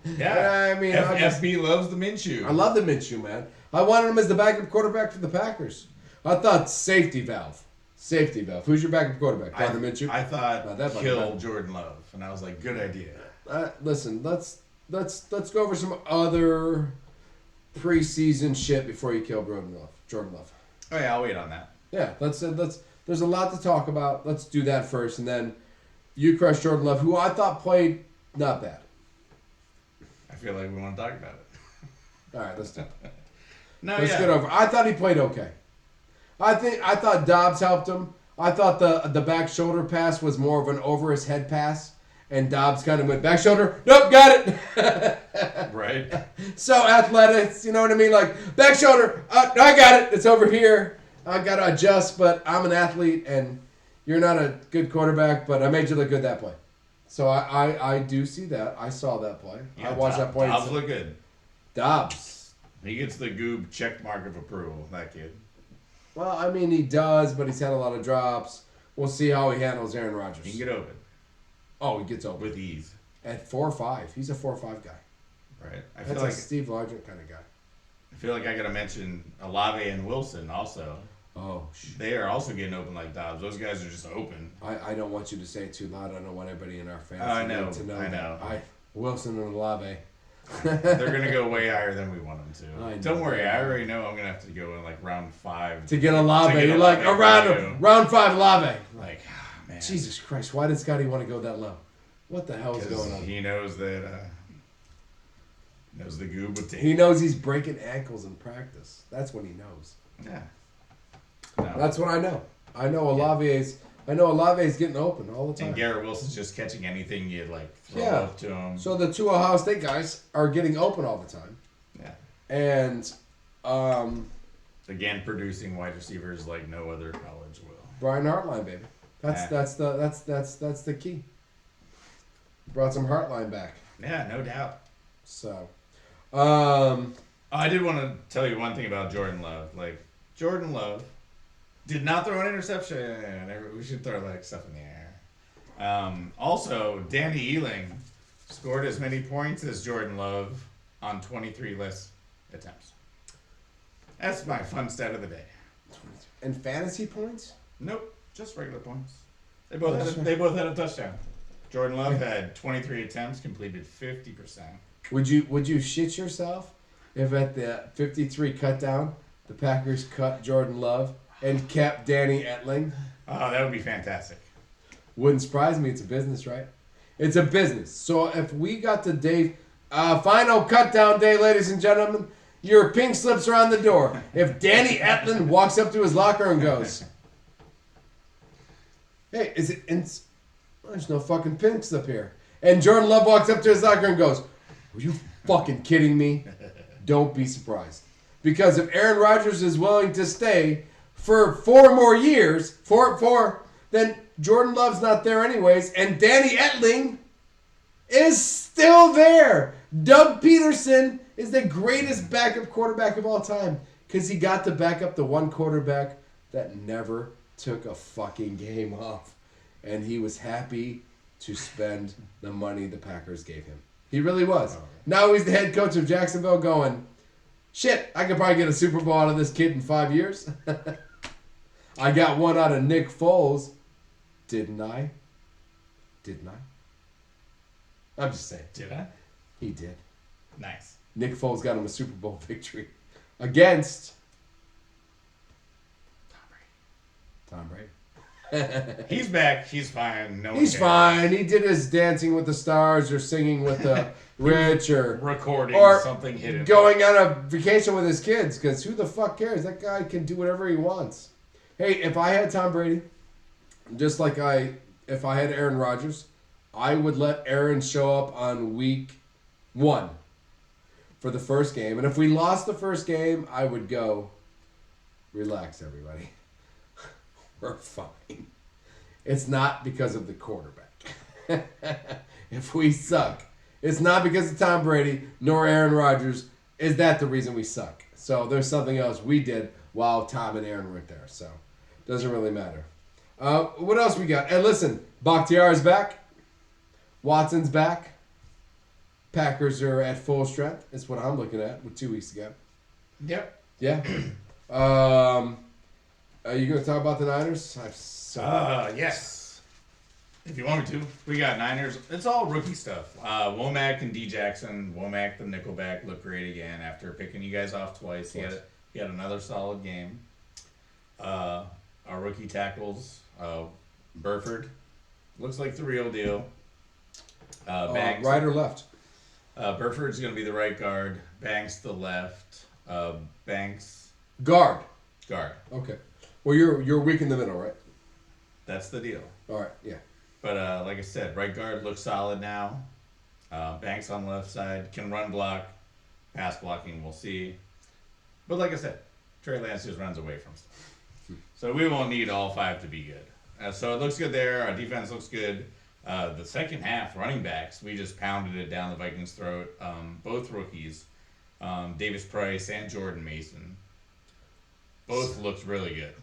Yeah. I mean, FB loves the Minshew. I love the Minshew, man. I wanted him as the backup quarterback for the Packers. I thought safety valve. Safety valve. Who's your backup quarterback? Gardner Minshew? I thought No, that kill fucking- Jordan Love, and I was like, good idea. Listen, let's go over some other preseason shit before you kill Jordan Love. Oh yeah, I'll wait on that. Yeah, let's. There's a lot to talk about. Let's do that first, and then you crush Jordan Love, who I thought played not bad. I feel like we want to talk about it. All right, let's do it. Let's get over. I thought he played okay. I thought Dobbs helped him. I thought the back shoulder pass was more of an over his head pass, and Dobbs kind of went back shoulder. Nope, got it. Right. So athletic, you know what I mean? Like back shoulder. I got it. It's over here. I got to adjust, but I'm an athlete, and you're not a good quarterback, but I made you look good that play. So I do see that. I saw that play. Yeah, I watched that play. Dobbs look good. Dobbs. He gets the Goob check mark of approval. That kid. Well, I mean, he does, but he's had a lot of drops. We'll see how he handles Aaron Rodgers. He can get open Oh, he gets open. with ease. At 4'5". He's a 4'5" guy. Right. I That's feel a like Steve Largent kind of guy. I gotta mention Olave and Wilson also. Oh, They are also getting open like Dobbs. Those guys are just open. I don't want you to say it too loud. I don't want everybody in our fans I know, to know. I know. Wilson and Olave. They're gonna go way higher than we want them I to. know. Don't worry, I already know I'm gonna have to go in like round 5 To get Olave. To get You're like, Olave for you. round 5 Olave. Like, man. Jesus Christ, why did Scotty want to go that low? What the hell is going on? He knows that knows the Goob would take. He knows he's breaking ankles in practice. That's what he knows. Yeah. No. That's what I know. I know Olave's getting open all the time. And Garrett Wilson's just catching anything you like throw Yeah. up to him. So the two Ohio State guys are getting open all the time. Yeah. And Again, producing wide receivers like no other college will. Brian Hartline, baby. That's the key. Brought some Hartline back. Yeah, no doubt. So I did want to tell you one thing about Jordan Love. Like, Jordan Love did not throw an interception. We should throw like stuff in the air. Also, Danny Ealing scored as many points as Jordan Love on 23 less attempts. That's my fun stat of the day. and fantasy points? Nope, just regular points. They both had a touchdown. Jordan Love had 23 attempts, completed 50%. Would you shit yourself if at the 53 cut down the Packers cut Jordan Love and kept Danny Etling? Oh, that would be fantastic. Wouldn't surprise me. It's a business, right? It's a business. So if we got the day, final cut down day, ladies and gentlemen, your pink slips are on the door. If Danny Etling walks up to his locker and goes, "Hey, is it? There's no fucking pink slip here." And Jordan Love walks up to his locker and goes, "Will you fucking kidding me? Don't be surprised. Because if Aaron Rodgers is willing to stay for 4 more years, then Jordan Love's not there anyways, and Danny Etling is still there. Doug Peterson is the greatest backup quarterback of all time because he got to back up the one quarterback that never took a fucking game off. And he was happy to spend the money the Packers gave him. He really was. Now he's the head coach of Jacksonville going, shit, I could probably get a Super Bowl out of this kid in 5 years. I got one out of Nick Foles. Didn't I? I'm just saying. Did I? He did. Nice. Nick Foles got him a Super Bowl victory against Tom Brady. He's back. He's fine. No one He's cares. fine. He did his Dancing with the Stars or singing with the rich or recording or something hidden. Going on a vacation with his kids because who the fuck cares? That guy can do whatever he wants. Hey, if I had Tom Brady, just like if I had Aaron Rodgers, I would let Aaron show up on week 1 for the first game. And if we lost the first game, I would go, relax, everybody. We're fine. It's not because of the quarterback. If we suck, it's not because of Tom Brady nor Aaron Rodgers. Is that the reason we suck? So there's something else we did while Tom and Aaron weren't there. So doesn't really matter. What else we got? And listen, Bakhtiari's back. Watson's back. Packers are at full strength. That's what I'm looking at with 2 weeks ago. Yep. Yeah. Are you going to talk about the Niners? Yes. If you want me to. We got Niners. It's all rookie stuff. Womack and D. Jackson. Womack, the nickelback, looked great again after picking you guys off twice. He had another solid game. Our rookie tackles, Burford, looks like the real deal. Banks, right or left? Burford's going to be the right guard. Banks the left. Banks guard. Okay. Well, you're weak in the middle, right? That's the deal. All right. Yeah. But like I said, right guard looks solid now. Banks on the left side can run block, pass blocking. We'll see. But like I said, Trey Lance just runs away from stuff. So we won't need all 5 to be good. So it looks good there. Our defense looks good. The second half, running backs, we just pounded it down the Vikings' throat. Both rookies, Davis Price and Jordan Mason, both looked really good.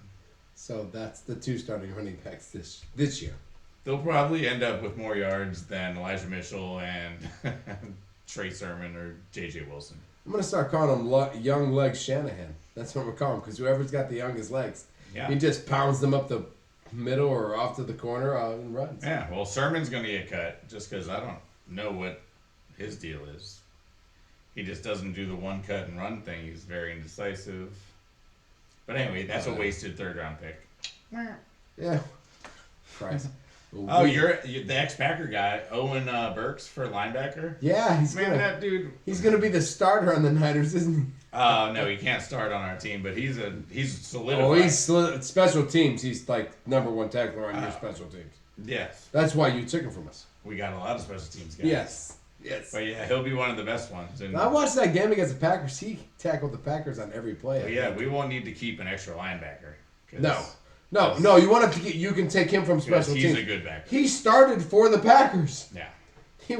So that's the 2 starting running backs this year. They'll probably end up with more yards than Elijah Mitchell and Trey Sermon or J.J. Wilson. I'm going to start calling him Young Legs Shanahan. That's what we're calling him because whoever's got the youngest legs, he just pounds them up the middle or off to the corner and runs. Yeah, well, Sermon's going to get cut just because I don't know what his deal is. He just doesn't do the one cut and run thing. He's very indecisive. But anyway, that's a wasted 3rd-round pick. Yeah. Christ. Oh, you're the ex-Packer guy, Owen Burks for linebacker? Yeah, that dude. He's gonna be the starter on the Niners, isn't he? No, he can't start on our team, but he's solidified. Oh, he's special teams. He's like #1 tackler on your special teams. Yes. That's why you took him from us. We got a lot of special teams guys. Yes. But yeah, he'll be one of the best ones. And I watched that game against the Packers. He tackled the Packers on every play. Yeah, we won't need to keep an extra linebacker. No. You want to? You can take him from special teams. He's a good backer. He started for the Packers. Yeah. It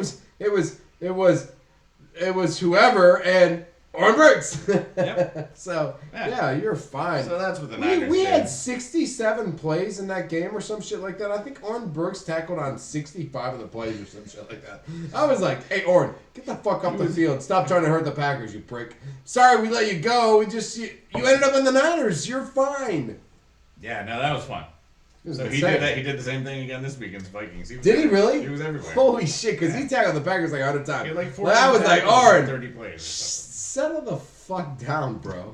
was whoever and Oren Burks. Yep. So yeah, you're fine. So that's what the Niners We did. had 67 plays in that game or some shit like that. I think Oren Burks tackled on 65 of the plays or some shit like that. I was like, hey Oren, get the fuck off the field. Stop trying to hurt the Packers, you prick. Sorry we let you go. You ended up in the Niners. You're fine. Yeah, no, that was fun. So he did that. He did the same thing again this week against Vikings. Did he really? He was everywhere. Holy shit! Because he tackled the Packers like 100 times. He had like 40 I was like, Oren, 30 plays. settle the fuck down, bro.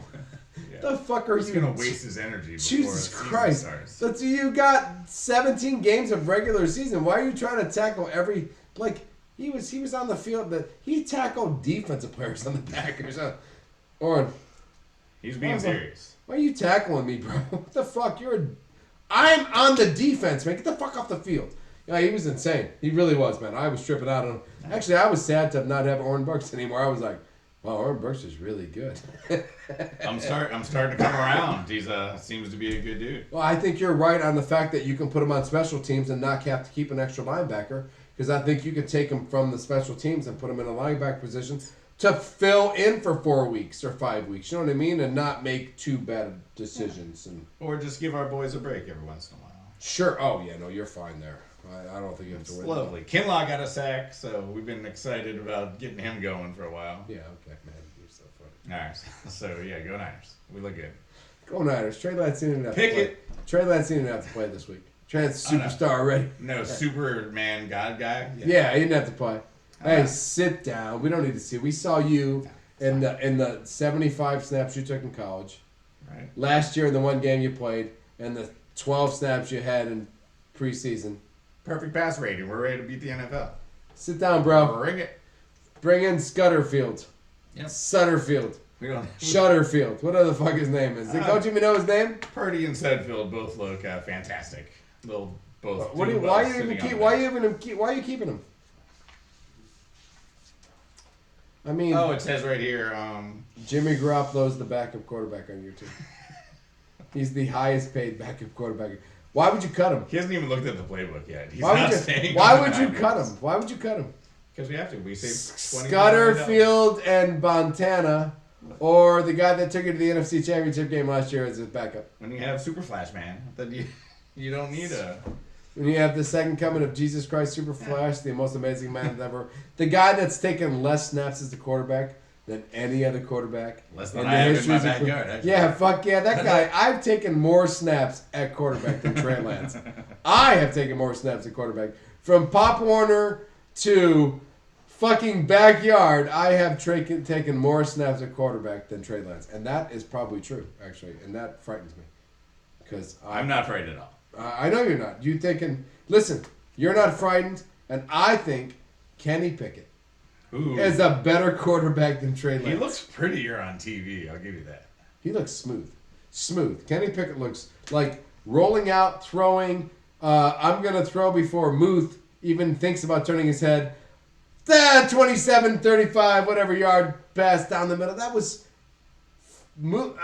The fuck are He's you? gonna waste his energy. Jesus Christ! Starts. So you got 17 games of regular season. Why are you trying to tackle every He was on the field that he tackled defensive players on the Packers. Oren, he's being serious. Why are you tackling me, bro? What the fuck? I'm on the defense, man. Get the fuck off the field. Yeah, he was insane. He really was, man. I was tripping out on him. Actually, I was sad to not have Oren Burks anymore. I was like, wow, Oren Burks is really good. I'm starting to come around. He's seems to be a good dude. Well, I think you're right on the fact that you can put him on special teams and not have to keep an extra linebacker, because I think you could take him from the special teams and put him in a linebacker position to fill in for 4 weeks or 5 weeks. You know what I mean? And not make too bad decisions. And Or just give our boys a break every once in a while. sure. Oh, yeah, no, you're fine there. I don't think you have to It's worry. lovely. Kinlaw got a sack, so we've been excited about getting him going for a while. Yeah, okay, man. You're so funny. All right. So, yeah, go Niners. We look good. Go Niners. Trey Lance didn't even have to Pick play. it. Trey Lance didn't even have to play this week. Trey Lance Oh, no. superstar already. No, Superman God guy? Yeah, he didn't have to play. Hey, right. sit down. We don't need to see. We saw you in the 75 snaps you took in college. Right. Last year in the one game you played, and the 12 snaps you had in preseason. Perfect pass rating. We're ready to beat the NFL. Sit down, bro. Bring it. Bring in Scudderfield. Yep. Sutterfield. We don't. Shutterfield. Whatever the fuck his name is. Don't you even know his name? Purdy and Sedfield both look fantastic. They'll both. What do you, do why well you even sitting keep? on Why the you even keep? Why are you keeping him? I mean, bench. Oh, it says right here. Jimmy Garoppolo's the backup quarterback on your team. He's the highest paid backup quarterback. Why would you cut him? He hasn't even looked at the playbook yet. He's Why not would staying. you? Why would you cut him? Why would you cut him? Because we have to. We save $20 million. Scudderfield and Montana, or the guy that took it to the NFC Championship game last year as his backup. When you have Super Flash, man, then you don't need a. When you have the second coming of Jesus Christ Super Flash, the most amazing man ever, the guy that's taken less snaps as the quarterback than any other quarterback. Less than I have in my history of backyard, actually. Yeah, fuck yeah, that guy. I've taken more snaps at quarterback than Trey Lance. I have taken more snaps at quarterback. From Pop Warner to fucking backyard, I have taken more snaps at quarterback than Trey Lance. And that is probably true, actually. And that frightens me. Because I'm not afraid at all. I know you're not. You thinking, listen, you're not frightened, and I think Kenny Pickett Ooh. is a better quarterback than Trey Lance. He looks prettier on TV. I'll give you that. He looks smooth. Smooth. Kenny Pickett looks like rolling out, throwing. I'm going to throw before Muth even thinks about turning his head. 27, 35, whatever yard pass down the middle. That was Muth.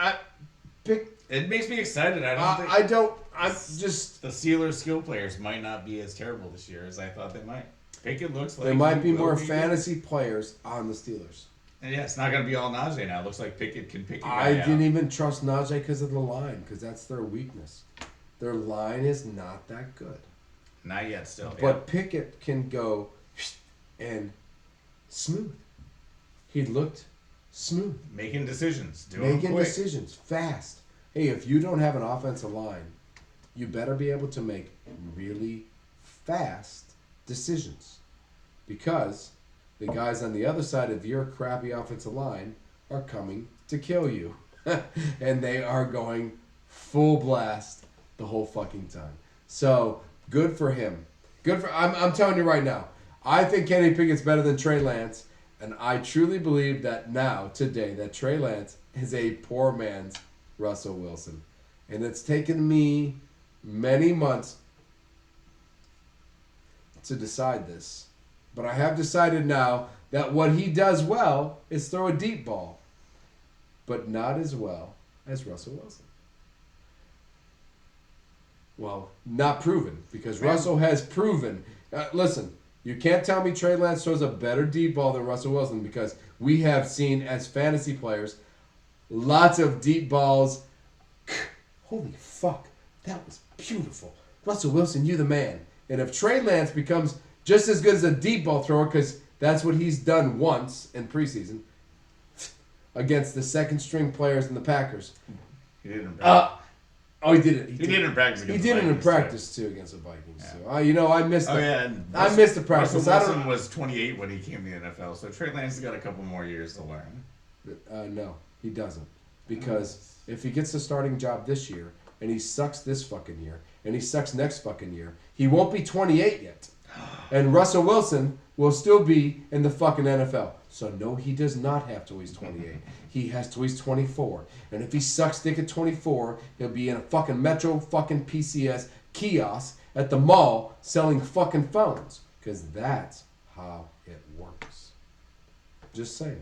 It makes me excited. I'm just. The Steelers skill players might not be as terrible this year as I thought they might. Pickett looks like There might be he will more be good. fantasy players on the Steelers. And yeah, it's not going to be all Najee now. It looks like Pickett can pick it I out. didn't even trust Najee because of the line, because that's their weakness. Their line is not that good. Not yet, still. But Pickett can go and smooth. He looked smooth. Making decisions. Doing Making quick. decisions fast. Hey, if you don't have an offensive line, you better be able to make really fast decisions. Because the guys on the other side of your crappy offensive line are coming to kill you. And they are going full blast the whole fucking time. So, good for him. I'm telling you right now, I think Kenny Pickett's better than Trey Lance, and I truly believe that now, today, that Trey Lance is a poor man's Russell Wilson. And it's taken me many months to decide this. But I have decided now that what he does well is throw a deep ball, but not as well as Russell Wilson. Well, not proven, because Russell has proven. Listen, you can't tell me Trey Lance throws a better deep ball than Russell Wilson, because we have seen as fantasy players lots of deep balls. Holy fuck, that was beautiful. Russell Wilson, you the man. And if Trey Lance becomes just as good as a deep ball thrower, because that's what he's done once in preseason against the second string players in the Packers. He did it in practice. Oh, he did it. He did it in practice He against did the it in Vikings, practice too against the Vikings. Yeah. So I missed. I missed the practice. Russell I Wilson don't. was 28 when he came to the NFL, so Trey Lance has got a couple more years to learn. No, he doesn't. Because if he gets the starting job this year, and he sucks this fucking year, and he sucks next fucking year, he won't be 28 yet. And Russell Wilson will still be in the fucking NFL. So no, he does not have till he's 28. He has till he's 24. And if he sucks dick at 24, he'll be in a fucking Metro fucking PCS kiosk at the mall selling fucking phones. Because that's how it works. Just saying.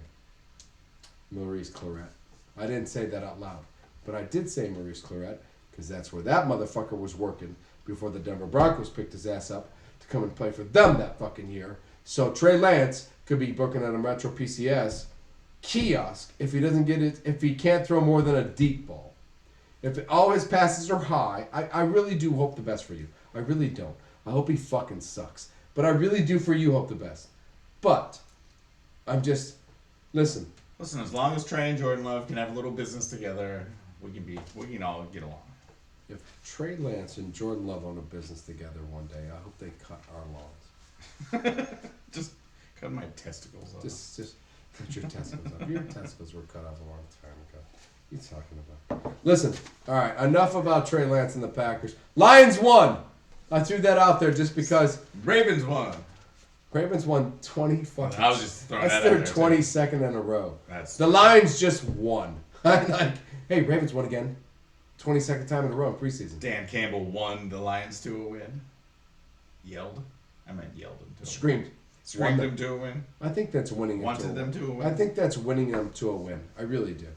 Maurice Claret. I didn't say that out loud. But I did say Maurice Claret because that's where that motherfucker was working before the Denver Broncos picked his ass up to come and play for them that fucking year. So Trey Lance could be working at a Metro PCS kiosk if he doesn't get it, if he can't throw more than a deep ball. If all his passes are high, I really do hope the best for you. I really don't. I hope he fucking sucks. But I really do for you hope the best. But I'm just, listen, as long as Trey and Jordan Love can have a little business together, we can all get along. if Trey Lance and Jordan Love own a business together one day, I hope they cut our lawns. Just cut my testicles off. Just cut your testicles off. Your testicles were cut off a long time ago. What are you talking about? Listen, all right, enough about Trey Lance and the Packers. Lions won. I threw that out there just because. Ravens won. Ravens won 20 fucking. I was just throwing that's that their out there, 22nd in a row. That's The Lions just won. I'm like, hey, Ravens won again. 22nd time in a row in preseason. Dan Campbell won the Lions to a win. Yelled. I meant yelled them to a win. Screamed. Screamed them to a win. I think that's winning. Wanted them to a win. I think that's winning them to a win. I really do.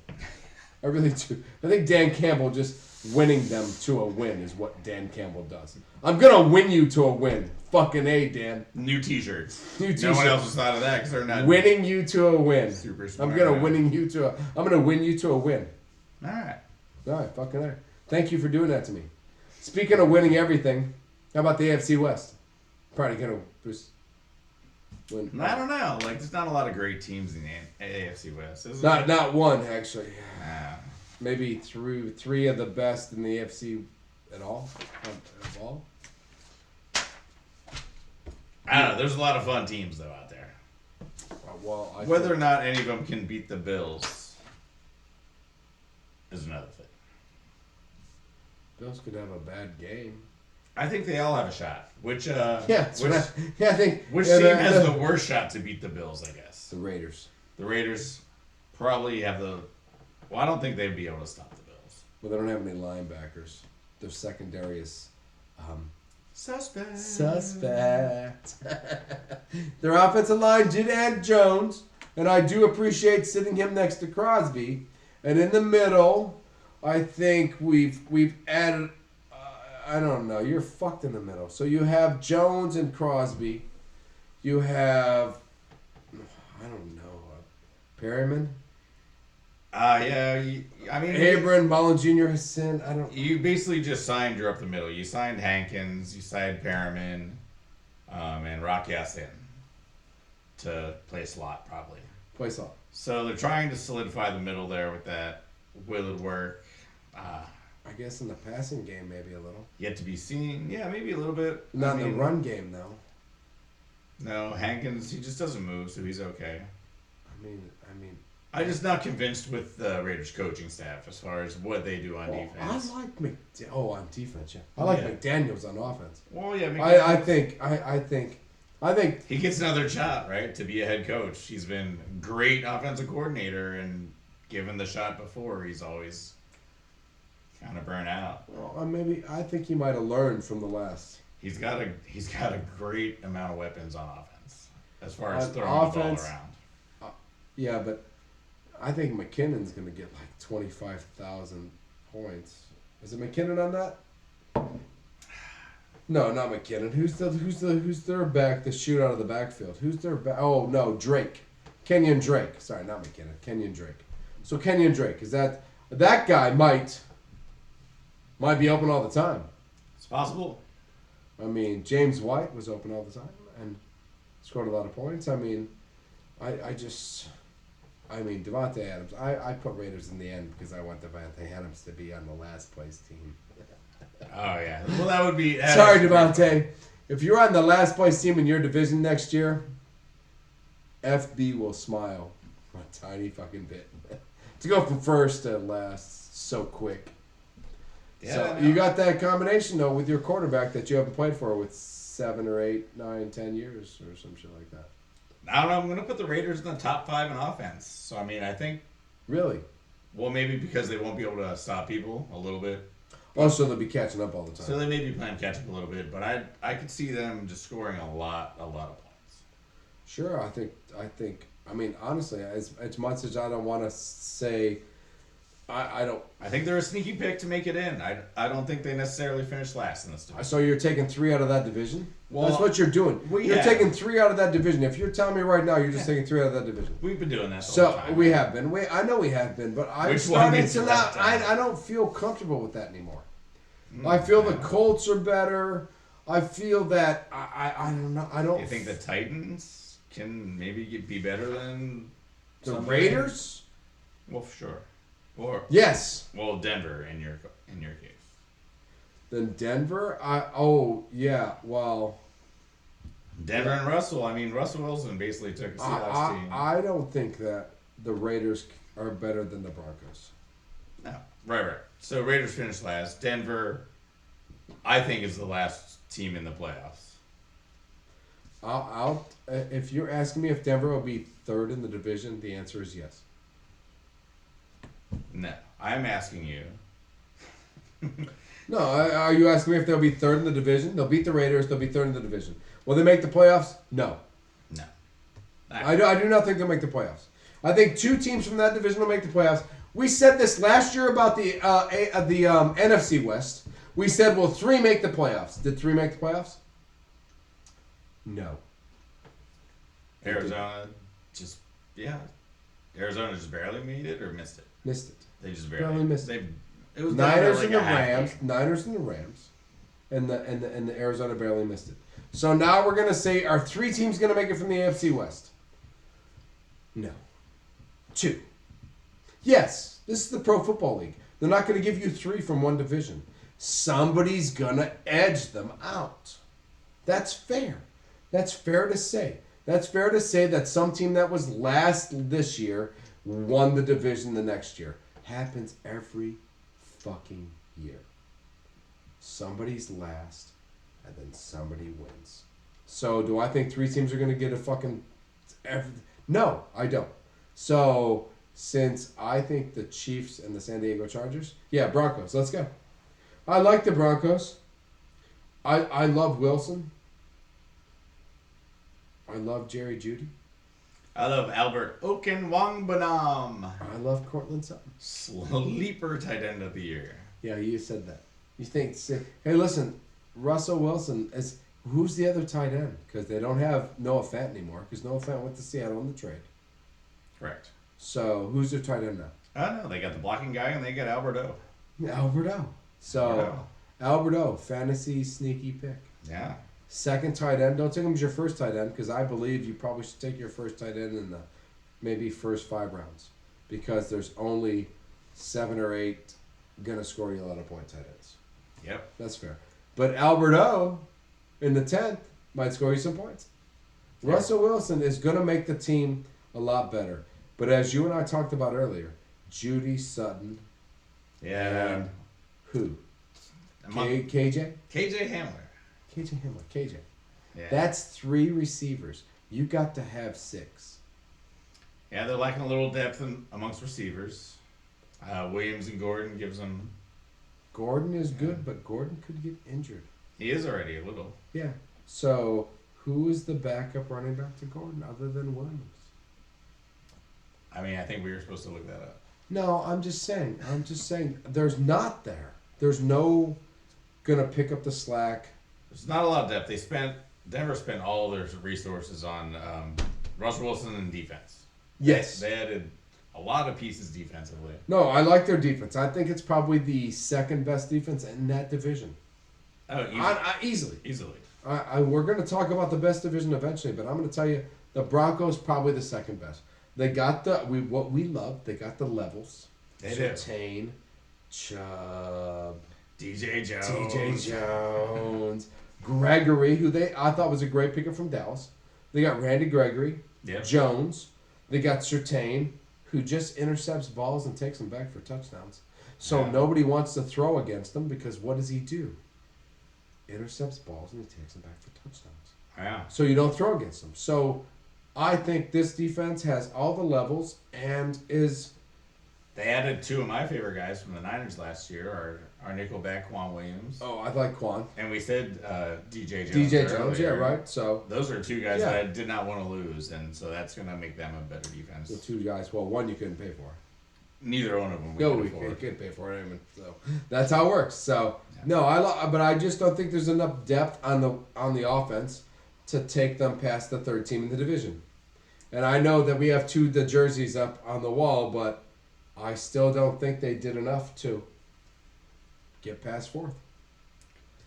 I really do. I think Dan Campbell just winning them to a win is what Dan Campbell does. I'm going to win you to a win. Fucking A, Dan. New t-shirts. New t-shirts. No one else has thought of that because they're not winning you to a win. super smart. I'm going to now. winning you to a. I'm going to win you to a win. All right. All right, fucking A. Thank you for doing that to me. Speaking of winning everything, how about the AFC West? Probably going to just win. I don't know. Like, there's not a lot of great teams in the AFC West. Not one, actually. Nah. Maybe through three of the best in the AFC at all. Of all. I don't know. There's a lot of fun teams, though, out there. Well, Whether or not any of them can beat the Bills is another thing. Bills could have a bad game. I think they all have a shot. I think. Which yeah, team has the worst shot to beat the Bills, I guess? The Raiders. The Raiders probably have the... Well, I don't think they'd be able to stop the Bills. Well, they don't have any linebackers. Their secondary is Suspect. Their offensive line did add Jones, and I do appreciate sitting him next to Crosby. And in the middle, I think we've added. I don't know. You're fucked in the middle. So you have Jones and Crosby. You have, I don't know, Perryman. Yeah. I mean, Abram, Mullen Jr. Hassan. I don't. You basically just signed. You're up the middle. You signed Hankins. You signed Perriman, and Rocky Hassan to play slot probably. Play slot. So they're trying to solidify the middle there with that. Will it work? I guess in the passing game, maybe a little. Yet to be seen. Yeah, maybe a little bit. Not in the run game, though. No, Hankins, he just doesn't move, so he's okay. I mean. I'm just not convinced with the Raiders coaching staff as far as what they do on defense. I like on defense, yeah. I like McDaniels on offense. Well, yeah. I think he gets another shot, right, to be a head coach. He's been a great offensive coordinator, and given the shot before, he's always kind of burnt out. Well, I think he might have learned from the last. He's got a great amount of weapons on offense as far as throwing the ball around. Yeah, but I think McKinnon's going to get like 25,000 points. Is it McKinnon on that? No, not McKinnon. Who's their back? The shoot out of the backfield. Who's their back? Oh no, Drake, Kenyon Drake. Sorry, not McKinnon. Kenyon Drake. So Kenyon Drake is that guy might be open all the time. It's possible. I mean, James White was open all the time and scored a lot of points. I mean, Devontae Adams. I put Raiders in the end because I want Devontae Adams to be on the last place team. Oh, yeah. Well, that would be... Sorry, Devontae. If you're on the last place team in your division next year, FB will smile a tiny fucking bit. To go from first to last so quick. Yeah, So you got that combination, though, with your quarterback that you haven't played for with 7 or 8, 9, 10 years or some shit like that. I don't know. I'm going to put the Raiders in the top 5 in offense. So, I mean, I think... Really? Well, maybe because they won't be able to stop people a little bit. Oh, so they'll be catching up all the time. So they may be playing catch up a little bit, but I could see them just scoring a lot of points. Sure, I think. I mean, honestly, as much as I don't want to say, I don't. I think they're a sneaky pick to make it in. I don't think they necessarily finish last in this division. So you're taking 3 out of that division? Well, that's what you're doing. You're taking 3 out of that division. If you're telling me right now, you're just taking 3 out of that division. We've been doing that the whole time. We have been. I know we have been, but I'm starting to not. I don't feel comfortable with that anymore. I feel the Colts are better. I feel that I don't know. I don't. You think the Titans can maybe be better than the Raiders? Well, sure. Or yes. Well, Denver in your case. Then Denver. Well. Denver and Russell. I mean, Russell Wilson basically took a Seahawks team. I don't think that the Raiders are better than the Broncos. No. Right. So Raiders finished last. Denver, I think, is the last team in the playoffs. If you're asking me if Denver will be 3rd in the division, the answer is yes. No, I'm asking you. No, are you asking me if they'll be 3rd in the division? They'll beat the Raiders. They'll be 3rd in the division. Will they make the playoffs? No. No. I do not think they'll make the playoffs. I think 2 teams from that division will make the playoffs. We said this last year about the NFC West. We said, will 3 make the playoffs? Did 3 make the playoffs? No. Arizona just barely made it or missed it? Missed it. They just barely missed it. It was Niners and the Rams. Niners and the Rams. And the Arizona barely missed it. So now we're going to say, are 3 teams going to make it from the AFC West? No. 2. Yes, this is the Pro Football League. They're not going to give you 3 from one division. Somebody's going to edge them out. That's fair. That's fair to say. That's fair to say that some team that was last this year won the division the next year. Happens every fucking year. Somebody's last, and then somebody wins. So do I think 3 teams are going to get a fucking... No, I don't. So since I think the Chiefs and the San Diego Chargers... Yeah, Broncos. Let's go. I like the Broncos. I love Wilson. I love Jerry Jeudy. I love Albert Okenwongbanam. I love Cortland Sutton. Sleeper tight end of the year. Yeah, you said that. You think... Hey, listen. Russell Wilson is... Who's the other tight end? Because they don't have Noah Fant anymore. Because Noah Fant went to Seattle in the trade. Correct. So, who's their tight end now? I don't know. They got the blocking guy and they got Alberto. Alberto. So, Alberto, fantasy sneaky pick. Yeah. Second tight end. Don't take him as your first tight end because I believe you probably should take your first tight end in the maybe first 5 rounds because there's only 7 or 8 going to score you a lot of point tight ends. Yep. That's fair. But Alberto in the 10th might score you some points. Yeah. Russell Wilson is going to make the team a lot better. But as you and I talked about earlier, Jeudy, Sutton, and who? KJ? KJ Hamler. KJ Hamler. KJ. Yeah. That's 3 receivers. You got to have 6. Yeah, they're lacking a little depth amongst receivers. Williams and Gordon gives them... Gordon is good, but Gordon could get injured. He is already a little. Yeah. So, who is the backup running back to Gordon other than Williams? I mean, I think we were supposed to look that up. No, I'm just saying. There's not there. There's no gonna pick up the slack. There's not a lot of depth. Denver spent all their resources on Russell Wilson and defense. Yes. They added a lot of pieces defensively. No, I like their defense. I think it's probably the second best defense in that division. Oh, easily. Easily. We're going to talk about the best division eventually, but I'm going to tell you the Broncos probably the second best. They got what we love. They got the levels. They do. Surtain, Chubb, DJ Jones, Gregory, who I thought was a great pickup from Dallas. They got Randy Gregory, Jones. They got Surtain, who just intercepts balls and takes them back for touchdowns. So nobody wants to throw against him because what does he do? Intercepts balls and he takes them back for touchdowns. Yeah. So you don't throw against them. So I think this defense has all the levels and is... They added 2 of my favorite guys from the Niners last year, our nickelback Quan Williams. Oh, I like Quan. And we said DJ Jones. DJ Jones, yeah, earlier. right. So those are two guys Yeah. that I did not want to lose, and so that's going to make them a better defense. the two guys. Well, one you couldn't pay for. Neither one of them. No, could we afford. can't pay for it. So that's how it works. So no, but I just don't think there's enough depth on the offense to take them past the third team in the division. And I know that we have the jerseys up on the wall, but I still don't think they did enough to get past fourth.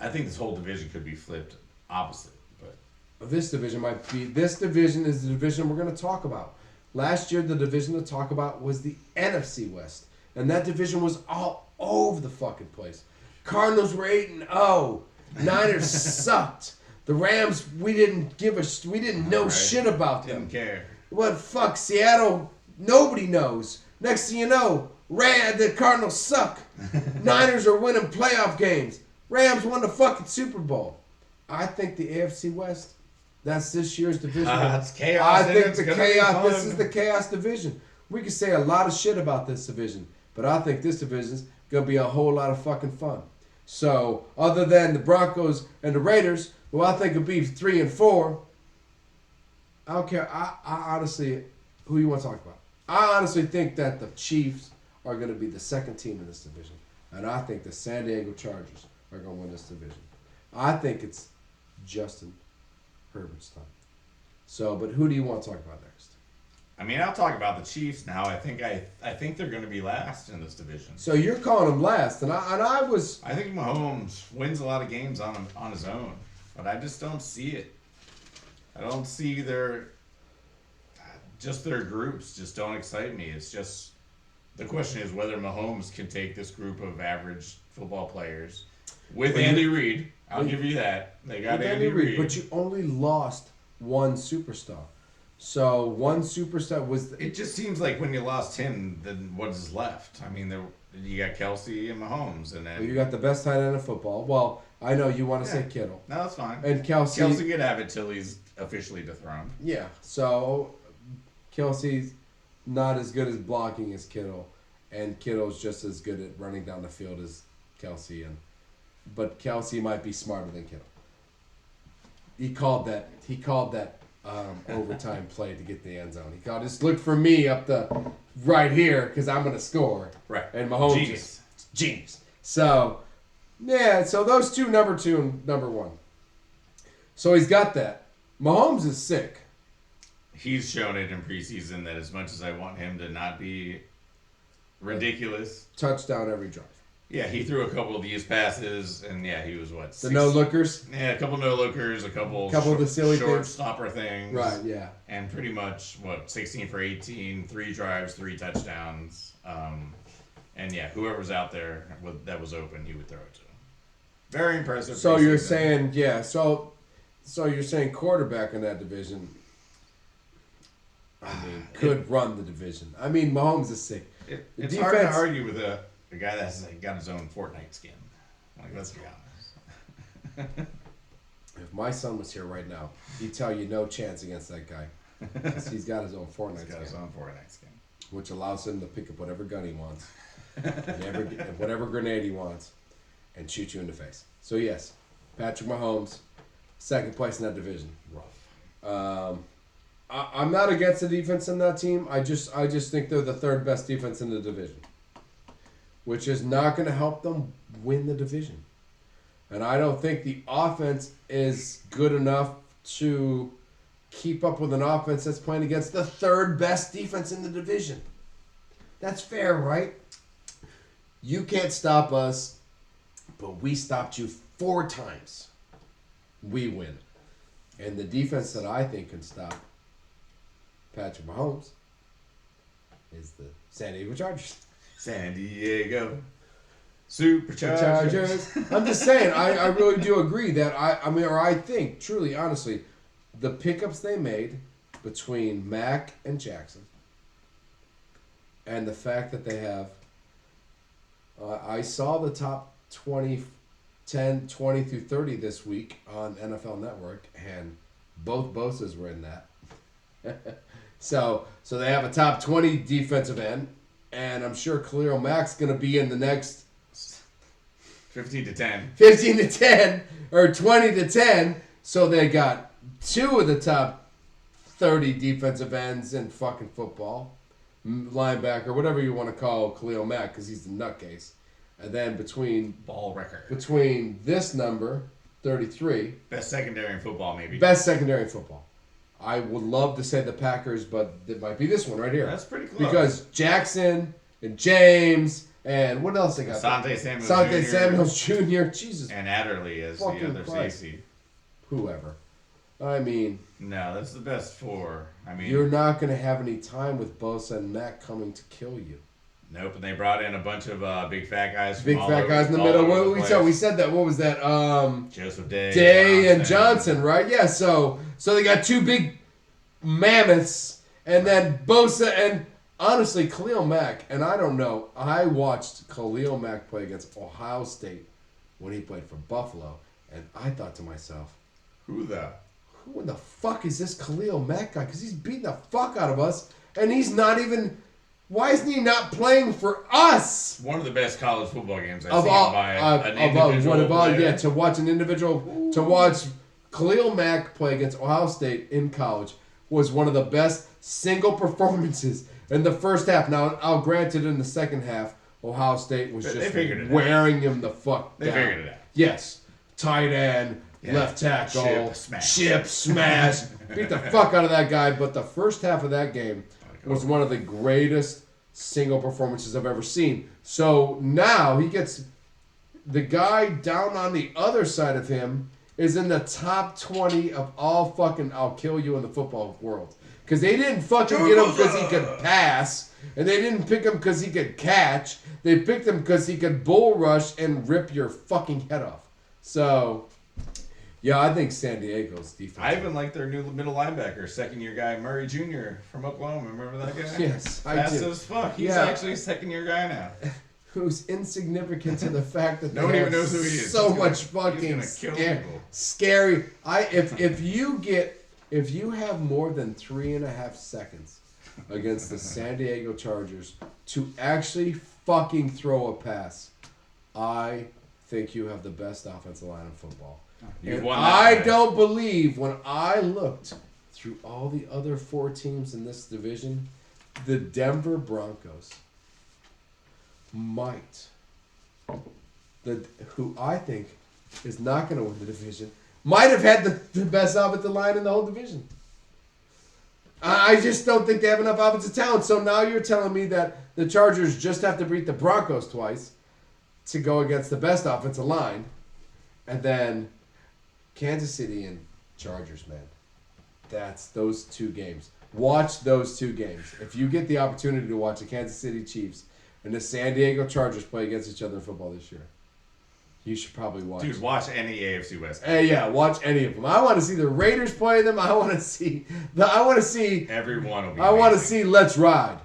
I think this whole division could be flipped opposite, but This division is the division we're going to talk about. Last year, the division to talk about was the NFC West, and that division was all over the fucking place. Cardinals were 8-0. Niners sucked. The Rams, we didn't know Right. shit about them. didn't care. What fuck Seattle? Nobody knows. Next thing you know, the Cardinals suck. Niners are winning playoff games. Rams won the fucking Super Bowl. I think the AFC West. That's this year's division. It's chaos. I think it's the gonna be chaos. fun. This is the chaos division. We can say a lot of shit about this division, but I think this division's gonna be a whole lot of fucking fun. So, other than the Broncos and the Raiders, who I think will be 3 and 4, I don't care. I honestly, who you want to talk about? I honestly think that the Chiefs are going to be the second team in this division, and I think the San Diego Chargers are going to win this division. I think it's Justin Herbert's time. So, but who do you want to talk about next? I mean, I'll talk about the Chiefs now. I think they're going to be last in this division. So you're calling them last, and I was. I think Mahomes wins a lot of games on his own, but I just don't see it. I don't see their groups just don't excite me. It's just the question is whether Mahomes can take this group of average football players with Andy Reid. I'll give you that. They got Andy Reid. But you only lost one superstar. So one superstar was. It just seems like when you lost him, then what is left? I mean, you got Kelsey and Mahomes, and then You got the best tight end in football. Well, I know you want to say Yeah. Kittle. no, that's fine. And Kelsey could have it till he's officially dethroned. Yeah, so Kelsey's not as good as blocking as Kittle, and Kittle's just as good at running down the field as Kelsey, but Kelsey might be smarter than Kittle. He called that overtime play to get the end zone. He called, just look for me up the right here because I'm gonna score. Right. And Mahomes Genius. Genius. So yeah, so those two, number 2 and number 1. So he's got that. Mahomes is sick. He's shown it in preseason that as much as I want him to not be ridiculous, Touchdown every drive. yeah, he threw a couple of these passes, and yeah, he was what? The no-lookers. Yeah, a couple no-lookers, a couple Couple of the silly short things. stopper things. Right, yeah. And pretty much, 16 for 18, 3 drives, 3 touchdowns. And yeah, whoever's out there that was open, he would throw it to. Very impressive. So you're preseason. saying, yeah, so you're saying quarterback in that division, I mean, could run the division. I mean, Mahomes is sick. It's hard to argue with a guy that's got his own Fortnite skin. Like, let's be honest. If my son was here right now, he'd tell you no chance against that guy. 'Cause he's got his own Fortnite He's got his skin, own Fortnite skin. which allows him to pick up whatever gun he wants, and whatever grenade he wants, and shoot you in the face. So yes, Patrick Mahomes, second place in that division. Rough. I'm not against the defense in that team. I just think they're the third best defense in the division, which is not going to help them win the division. And I don't think the offense is good enough to keep up with an offense that's playing against the third best defense in the division. That's fair, right? You can't stop us, but we stopped you 4 times. We win. And the defense that I think can stop Patrick Mahomes is the San Diego Chargers. San Diego Superchargers. Chargers. I'm just saying, I really do agree that I think, truly, honestly, the pickups they made between Mack and Jackson and the fact that they have, I saw the top 20 through 30 this week on NFL Network, and both Bosa's were in that. So they have a top 20 defensive end, and I'm sure Khalil Mack's going to be in the next 15-10. 15-10 or 20-10. So they got 2 of the top 30 defensive ends in fucking football, linebacker, whatever you want to call Khalil Mack, because he's the nutcase. And then between this number, 33, best secondary in football, maybe. Best secondary in football. I would love to say the Packers, but it might be this one right here. That's pretty close. Because Jackson and James and what else they got? Asante Samuels Jr. Jesus. And Adderley is the other safety. Whoever. I mean. No, that's the best 4. I mean. You're not going to have any time with Bosa and Mack coming to kill you. Nope, and they brought in a bunch of big fat guys. Big fat guys in the middle. We said that. What was that? Joseph Day. Day and Johnson, right? Yeah. So they got 2 big mammoths, and then Bosa and honestly Khalil Mack. And I don't know. I watched Khalil Mack play against Ohio State when he played for Buffalo, and I thought to myself, who in the fuck is this Khalil Mack guy? Because he's beating the fuck out of us, and he's not even. Why isn't he not playing for us? One of the best college football games I've seen by an individual player. To watch an individual, to watch Khalil Mack play against Ohio State in college was one of the best single performances in the first half. Now, I'll grant it in the second half, Ohio State was just wearing him the fuck down. They figured it out. Yes. Tight end, left tackle, ship smash. Beat the fuck out of that guy, but the first half of that game was one of the greatest single performances I've ever seen. So now he gets the guy down on the other side of him is in the top 20 of all fucking I'll kill you in the football world. Because they didn't fucking get him because he could pass, and they didn't pick him because he could catch. They picked him because he could bull rush and rip your fucking head off. So, yeah, I think San Diego's defense. I even like their new middle linebacker, second-year guy, Murray Jr. from Oklahoma. Remember that guy? Yes, I do. Fast as fuck. He's actually a second-year guy now. Who's insignificant to the fact that nobody even knows who he is. So much fucking scary. If you have more than 3.5 seconds against the San Diego Chargers to actually fucking throw a pass, I think you have the best offensive line in football. I don't believe when I looked through all the other 4 teams in this division, the Denver Broncos might, who I think is not going to win the division, might have had the best offensive line in the whole division. I just don't think they have enough offensive talent. So now you're telling me that the Chargers just have to beat the Broncos twice to go against the best offensive line, and then Kansas City and Chargers, man. That's those 2 games. Watch those 2 games. If you get the opportunity to watch the Kansas City Chiefs and the San Diego Chargers play against each other in football this year, you should probably watch. Dude, watch any AFC West game. Hey, yeah, watch any of them. I want to see the Raiders play them. I want to see everyone will be. I want to see Let's Ride.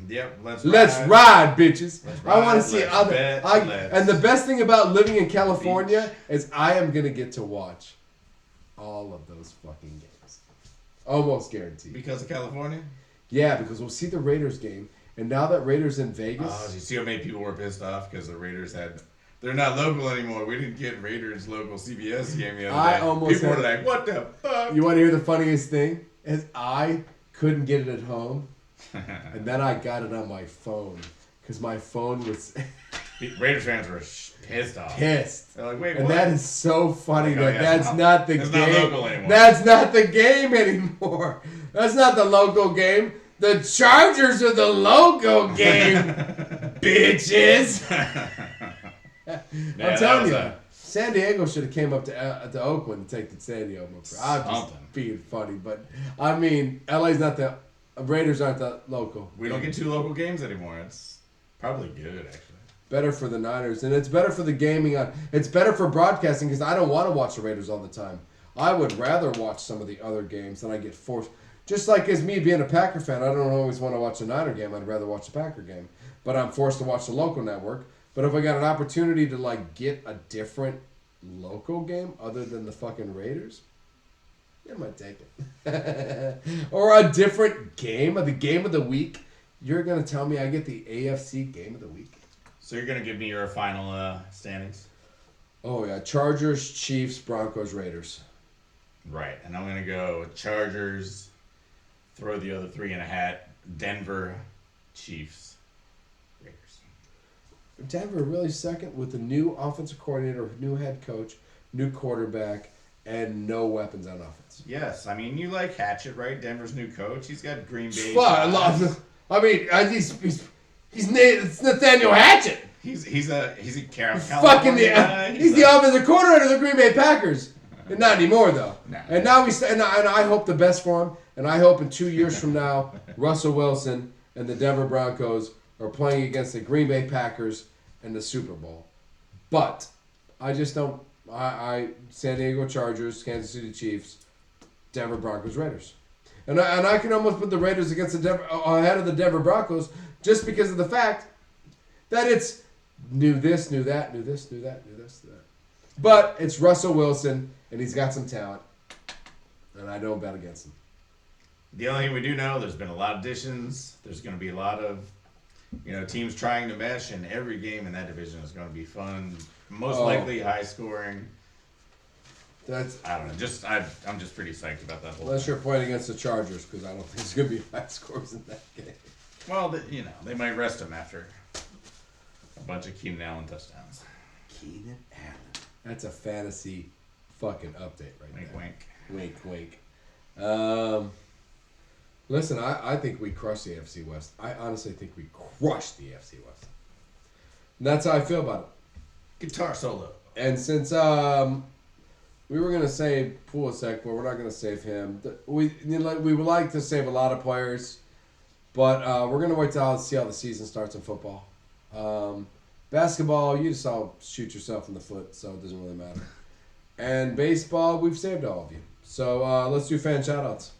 Yep, let's ride, bitches. I want to see other. Bet, and the best thing about living in California is I am gonna get to watch all of those fucking games, almost guaranteed. Because of California? Yeah, because we'll see the Raiders game, and now that Raiders in Vegas. Oh, you see how many people were pissed off because the Raiders they're not local anymore. We didn't get Raiders local CBS game the other day. People were like, "What the fuck?" You want to hear the funniest thing? Is I couldn't get it at home. And then I got it on my phone because my phone was. Raiders fans were pissed off. Pissed. They're like, wait, and what? that is so funny Like, that's not the game. Not local anymore. That's not the game anymore. That's not the local game. The Chargers are the local game, bitches. I'm telling you, San Diego should have came up to Oakland to take the stadium. I'm just being funny, but I mean, LA's not the. Raiders aren't that local. We don't get 2 local games anymore. It's probably good, actually. Better for the Niners, and it's better for the gaming. It's better for broadcasting because I don't want to watch the Raiders all the time. I would rather watch some of the other games than I get forced. Just like as me being a Packer fan, I don't always want to watch a Niner game. I'd rather watch the Packer game. But I'm forced to watch the local network. But if I got an opportunity to like get a different local game other than the fucking Raiders, I might take it. Or a different game, the game of the week. You're going to tell me I get the AFC game of the week? So you're going to give me your final standings? Oh yeah, Chargers, Chiefs, Broncos, Raiders. Right, and I'm gonna go Chargers. Throw the other three in a hat. Denver, Chiefs, Raiders. Denver really second with the new offensive coordinator, new head coach, new quarterback, and no weapons on offense. Yes, I mean you like Hatchet, right? Denver's new coach. He's got Green Bay. Fuck, I mean, it's Nathaniel Hatchett. He's a California Fucking guy. he's the offensive coordinator of the Green Bay Packers. And not anymore though. No. And now and I hope the best for him. And I hope in 2 years from now, Russell Wilson and the Denver Broncos are playing against the Green Bay Packers in the Super Bowl. But I just don't. San Diego Chargers, Kansas City Chiefs, Denver Broncos, Raiders. And I can almost put the Raiders against ahead of the Denver Broncos just because of the fact that it's knew this, knew that, knew this, knew that, knew this, knew that. But it's Russell Wilson, and he's got some talent, and I don't bet against him. The only thing we do know, there's been a lot of additions. There's going to be a lot of, teams trying to mesh, and every game in that division is going to be fun. Most likely high scoring. I don't know. I'm just pretty psyched about that whole. Unless you're playing against the Chargers, because I don't think there's going to be high scores in that game. Well, they might rest him after a bunch of Keenan Allen touchdowns. Keenan Allen. That's a fantasy fucking update right Wink, there. wink. Wink, wink. Listen, I think we crushed the AFC West. I honestly think we crushed the AFC West. And that's how I feel about it. Guitar solo. And since we were gonna save Pulisic, but we're not gonna save him. We would like to save a lot of players, but we're gonna wait till see how the season starts in football. Basketball, you just all shoot yourself in the foot, so it doesn't really matter. And baseball, we've saved all of you. So let's do fan shoutouts.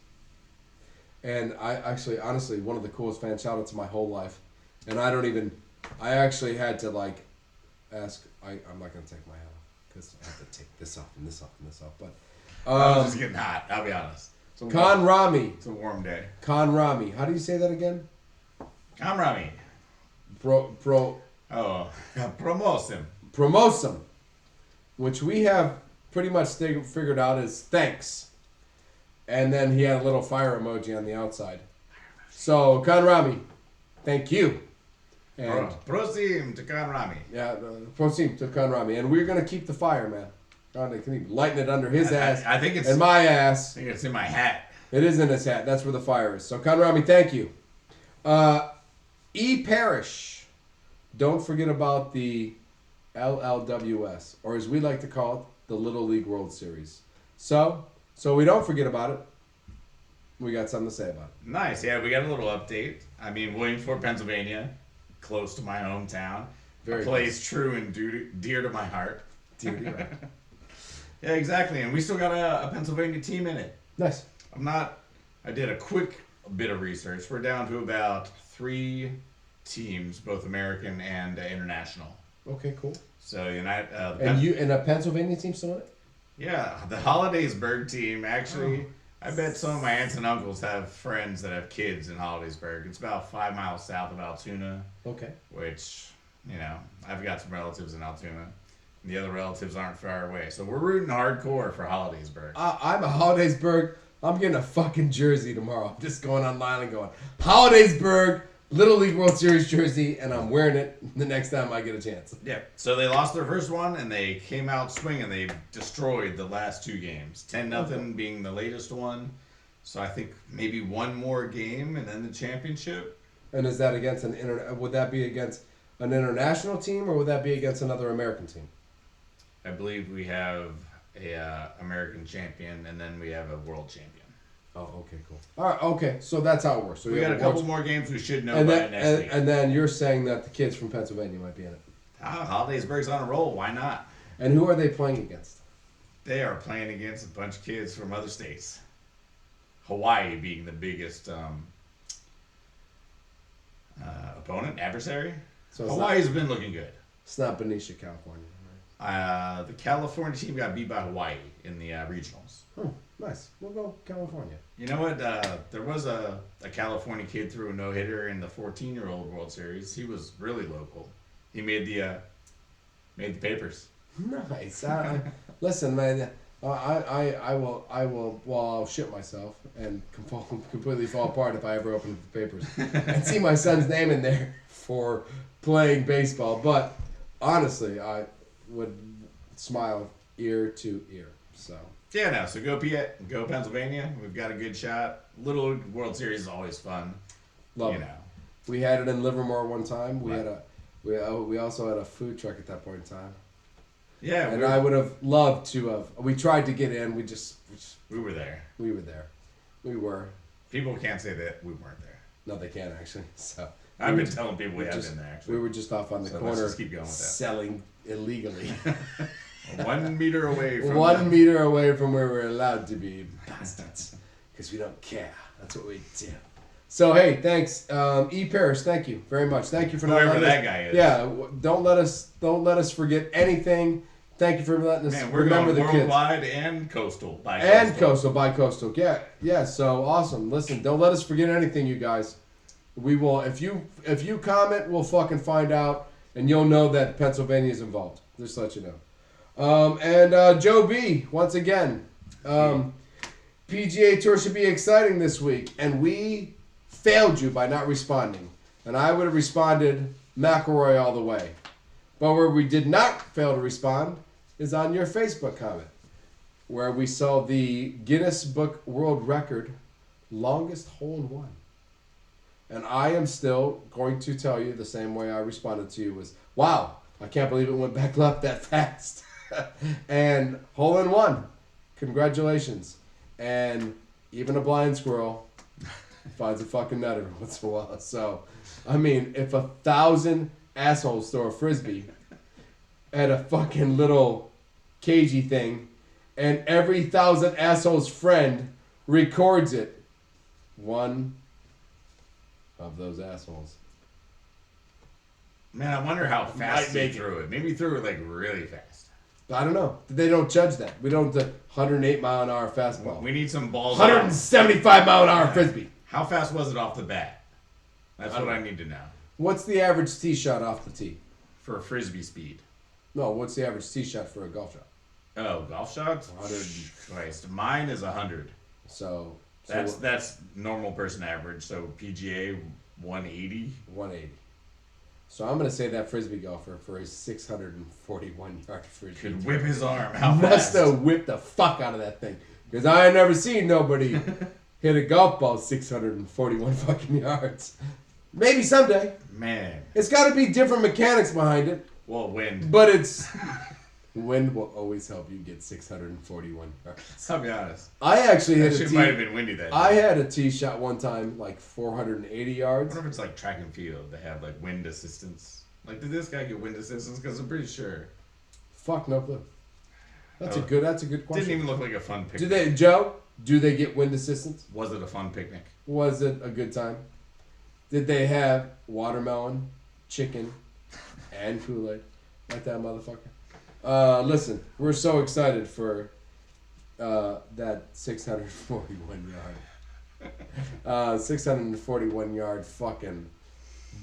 And honestly, one of the coolest fan shoutouts of my whole life. And I actually had to ask. I'm not gonna take my hat off because I have to take this off and this off and this off. But I was just getting hot. I'll be honest. Con Rami. It's a warm day. Con Rami. How do you say that again? Con Rami. Promosum, which we have pretty much figured out as thanks. And then he had a little fire emoji on the outside. So, Conrami, thank you. And prosim to Conrami. Yeah, prosim to Conrami. And we're going to keep the fire, man. God, they can lighten it under his ass I think it's and my ass. I think it's in my hat. It is in his hat. That's where the fire is. So, Conrami, thank you. E. Parrish. Don't forget about the LLWS, or as we like to call it, the Little League World Series. So we don't forget about it. We got something to say about it. Nice. Yeah, we got a little update. I mean, Williamsport, Pennsylvania, close to my hometown. Very a place true and dear to my heart. Dear to right. Yeah, exactly. And we still got a Pennsylvania team in it. Nice. I did a quick bit of research. We're down to about 3 teams, both American and international. Okay, cool. So and a Pennsylvania team still in it? Yeah, the Hollidaysburg team. Actually, I bet some of my aunts and uncles have friends that have kids in Hollidaysburg. It's about 5 miles south of Altoona. Okay. Which, I've got some relatives in Altoona. And the other relatives aren't far away. So we're rooting hardcore for Hollidaysburg. I'm a Hollidaysburg. I'm getting a fucking jersey tomorrow. I'm just going online and going, Hollidaysburg, Little League World Series jersey, and I'm wearing it the next time I get a chance. Yeah. So they lost their first one, and they came out swinging. They destroyed the last 2 games. 10-0 being the latest one. So I think maybe one more game, and then the championship. And is that against would that be against an international team, or would that be against another American team? I believe we have a American champion, and then we have a world champion. Oh, okay, cool. All right, okay, so that's how it works. So we got a couple more games we should know by next week. And then you're saying that the kids from Pennsylvania might be in it. Hollidaysburg's on a roll. Why not? And who are they playing against? They are playing against a bunch of kids from other states. Hawaii being the biggest adversary. So Hawaii's been looking good. It's not Benicia, California, right? The California team got beat by Hawaii in the regionals. Nice. We'll go California. You know what? There was a California kid threw a no-hitter in the 14-year-old World Series. He was really local. He made the papers. Nice. Listen, man. I will. Well, I'll shit myself and completely fall apart if I ever open the papers and see my son's name in there for playing baseball. But honestly, I would smile ear to ear. So. Yeah, no. So go Pennsylvania. We've got a good shot. Little World Series is always fun. Love it. Know. We had it in Livermore one time. Right. We also had a food truck at that point in time. Yeah, and I would have loved to have. We tried to get in. We were there. We were there. We were. People can't say that we weren't there. No, they can't actually. So I've been telling people we have been there. Actually, we were just off on the corner, let's just keep going with that. Selling illegally. 1 meter away from 1 meter away from where we're allowed to be, bastards. Because we don't care. That's what we do. So hey, thanks, E. Paris. Thank you very much. Thank you for not whoever letting that guy is. Yeah, don't let us forget anything. Thank you for letting us remember the kids. Worldwide and coastal by coastal. Yeah. So awesome. Listen, don't let us forget anything, you guys. We will. If you comment, we'll fucking find out, and you'll know that Pennsylvania is involved. Just to let you know. And Joe B. Once again, PGA Tour should be exciting this week, and we failed you by not responding. And I would have responded McElroy all the way. But where we did not fail to respond is on your Facebook comment, where we saw the Guinness Book World Record longest hole-in-one. And I am still going to tell you the same way I responded to you was, wow, I can't believe it went back left that fast. And hole-in-one. Congratulations. And even a blind squirrel finds a fucking nut every once in a while. So, I mean, if 1,000 assholes throw a frisbee at a fucking little cagey thing, and every 1,000 assholes' friend records it, one of those assholes. Man, I wonder how fast he threw it. Maybe he threw it like really fast. I don't know. They don't judge that. We don't do 108 mile an hour fastball. We need some balls. 175 mile an hour frisbee. How fast was it off the bat? That's what I need to know. What's the average tee shot off the tee? For a frisbee speed. No, what's the average tee shot for a golf shot? Oh, golf shots? 100. Christ. Mine is 100. So that's normal person average. So PGA 180. 180. So I'm going to say that frisbee golfer for a 641 yard frisbee could whip his arm. How fast? Must have whipped the fuck out of that thing. Because I ain't never seen nobody hit a golf ball 641 fucking yards. Maybe someday. Man. It's got to be different mechanics behind it. Well, wind. But wind will always help you get 641 yards. I'll be honest. I actually hit a tee. Might have been windy that day. I had a tee shot one time like 480 yards. I wonder if it's like track and field. They have like wind assistance. Like, did this guy get wind assistance? Because I'm pretty sure. Fuck, no clue. That's a good question. Didn't even look like a fun picnic. Do they get wind assistance? Was it a fun picnic? Was it a good time? Did they have watermelon, chicken, and Kool-Aid at that motherfucker? Listen, we're so excited for that 641 yard. 641 yard fucking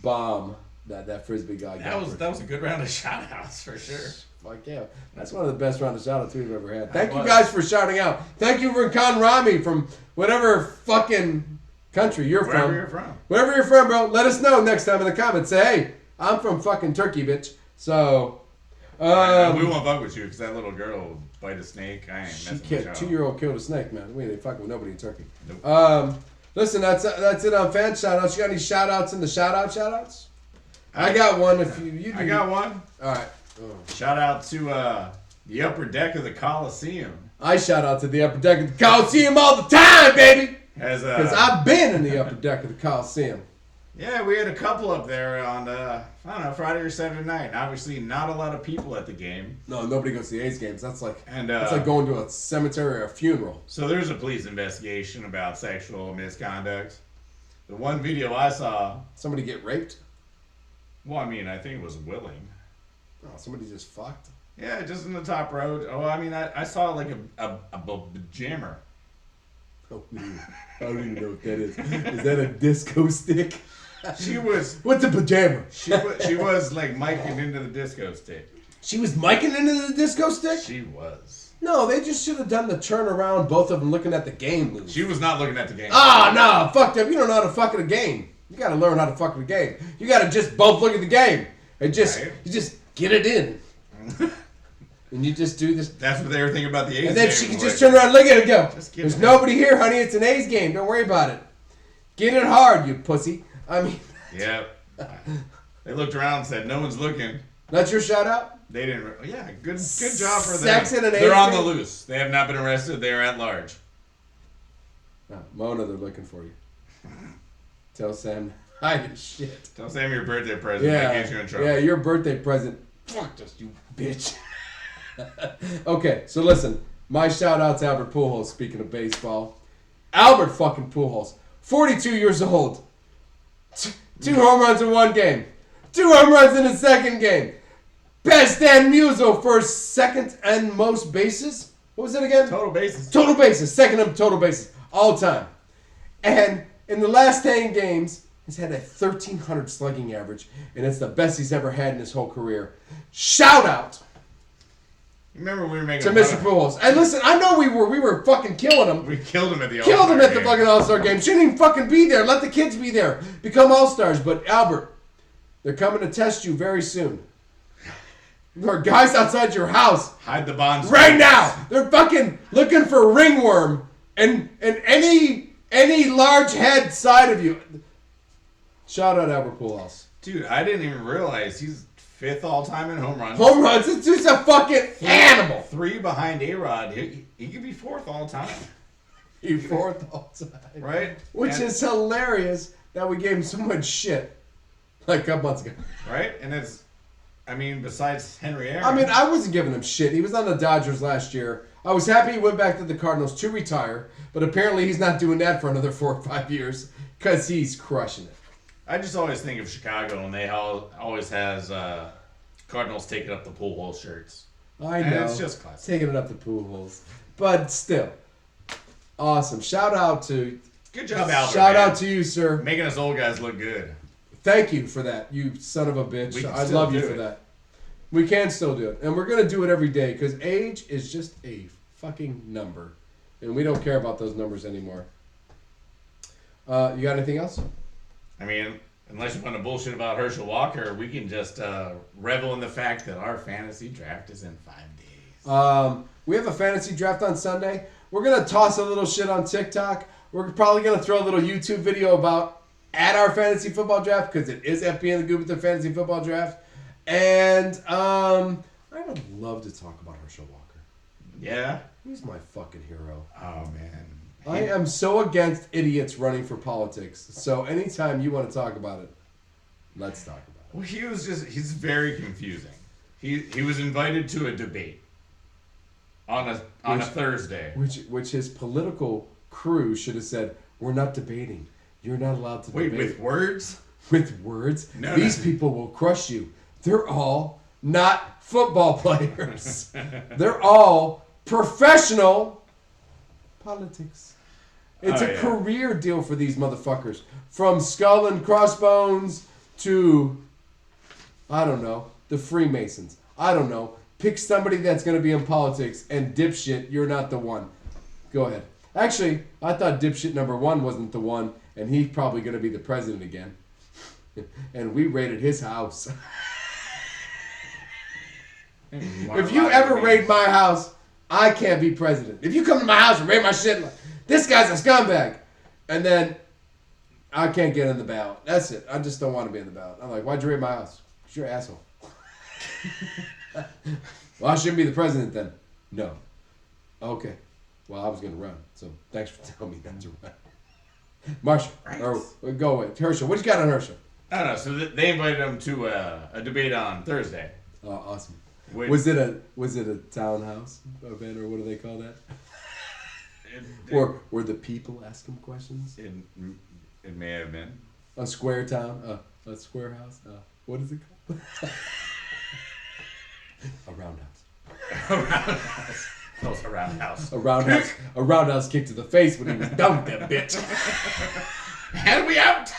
bomb that frisbee guy got. That was a good round of shout outs for sure. Fuck yeah. That's one of the best round of shout outs we've ever had. Thank you guys for shouting out. Thank you for Conrami from whatever fucking country you're from. Wherever you're from, bro. Let us know next time in the comments. Say, hey, I'm from fucking Turkey, bitch. So, we won't fuck with you because that little girl will bite a snake. I ain't messing with you. 2-year-old killed a snake, man. We ain't fucking with nobody in Turkey. Nope. Listen, that's it on fan shoutouts. You got any shoutouts in the shoutouts? I got one. If you do. I got one. All right. Shout out to the upper deck of the Coliseum. I shout out to the upper deck of the Coliseum all the time, baby. Because I've been in the upper deck of the Coliseum. Yeah, we had a couple up there on, Friday or Saturday night. Obviously, not a lot of people at the game. No, nobody goes to the A's games. That's like going to a cemetery or a funeral. So there's a police investigation about sexual misconduct. The one video I saw... Somebody get raped? Well, I mean, I think it was willing. Oh, somebody just fucked? Yeah, just in the top row. Oh, I mean, I saw like a jammer. Oh, I don't even know what that is. Is that a disco stick? She was... What's a pajama? She was like miking into the disco stick. She was micing into the disco stick? She was. No, they just should have done the turnaround, both of them looking at the game move. She was not looking at the game. Ah, no, fuck them. You don't know how to fuck at a game. You got to learn how to fuck at a game. You got to just both look at the game. And just, Right. you just get it in. And you just do this. That's what they were thinking about the A's And then game. she can just turn around and look at it and go, Just get there's it. nobody here, honey. It's an A's game. Don't worry about it. Get it hard, you pussy. I mean, Yep. They looked around and said, no one's looking. that's your shout out? They didn't. Yeah, good job for them. Sex in an They're A's on the game? loose. They have not been arrested. They are at large. No, Mona, they're looking for you. Tell Sam, hide his shit. Don't say I'm your birthday present. That gets you in trouble. Yeah, your birthday present. Fuck just you bitch. Okay, so listen. My shout out to Albert Pujols, speaking of baseball. Albert fucking Pujols. 42 years old. 2 home runs in 1 game. 2 home runs in the second game. Best Dan Muso for second and most bases. What was it again? Total bases. Total bases. Second in total bases. All time. And in the last 10 games, he's had a 1,300 slugging average. And it's the best he's ever had in his whole career. Shout out Remember we were making to Mr. Pujols. And listen, I know we were fucking killing him. We killed him at the Killed him at the game. fucking All-Star game. Shouldn't even fucking be there. Let the kids be there. Become All-Stars. But Albert, they're coming to test you very soon. There are guys outside your house Hide the bonds. right now. They're fucking looking for ringworm and any large head side of you. Shout out Albert Pujols. Dude, I didn't even realize he's 5th all-time in home runs. Home runs. It's just a fucking animal. 3 behind A-Rod. He could be 4th all-time. He 4th all time. Right? Which And- is hilarious that we gave him so much shit like a couple months ago. Right? And it's, I mean, besides Henry Aaron. I mean, I wasn't giving him shit. He was on the Dodgers last year. I was happy he went back to the Cardinals to retire, but apparently he's not doing that for another 4 or 5 years because he's crushing it. I just always think of Chicago, and they always has Cardinals taking up the pool hole shirts. I And know. it's just classic. Taking it up the pool holes. But still. Awesome. Shout out to Good job, Albert. Shout man. out to you, sir. Making us old guys look good. Thank you for that, you son of a We bitch. can I still love you do for it. that. We can still do it. And we're going to do it every day because age is just a fucking number. And we don't care about those numbers anymore. You got anything else? I mean, unless you want to bullshit about Herschel Walker, we can just revel in the fact that our fantasy draft is in 5 days. We have a fantasy draft on Sunday. We're going to toss a little shit on TikTok. We're probably going to throw a little YouTube video about at our fantasy football draft because it is FB and the Goob with their fantasy football draft. And I would love to talk about Herschel Walker. Yeah? He's my fucking hero. Oh, man. I am so against idiots running for politics. So anytime you want to talk about it, let's talk about it. Well, he's very confusing. He was invited to a debate on a Thursday. Which his political crew should have said, we're not debating. You're not allowed to Wait, debate. with words? With words? No, These no. people will crush you. They're all not football players. They're all professional politics. It's Oh, a yeah. career deal for these motherfuckers. From Skull and Crossbones to, I don't know, the Freemasons. I don't know. Pick somebody that's going to be in politics and dipshit, you're not the one. Go ahead. Actually, I thought dipshit number 1 wasn't the one, and he's probably going to be the president again. And we raided his house. If you ever raid my house, I can't be president. If you come to my house and raid my shit, like, this guy's a scumbag. And then I can't get in the ballot. That's it. I just don't want to be in the ballot. I'm like, why'd you raid my house? 'Cause you're an asshole. Well, I shouldn't be the president then. No. Okay. Well, I was going to run. So thanks for telling me not to run. Marshall. Right. Or go away. Herschel. What you got on Herschel? I don't know. So they invited him to a debate on Thursday. Oh, awesome. Which- Was it a townhouse event or what do they call that? It, Or were the people ask him questions? it may have been. A square town? A square house? What is it called? A roundhouse. A roundhouse. That was a roundhouse. A roundhouse. A roundhouse kick to the face when he was done with that bitch. And we out.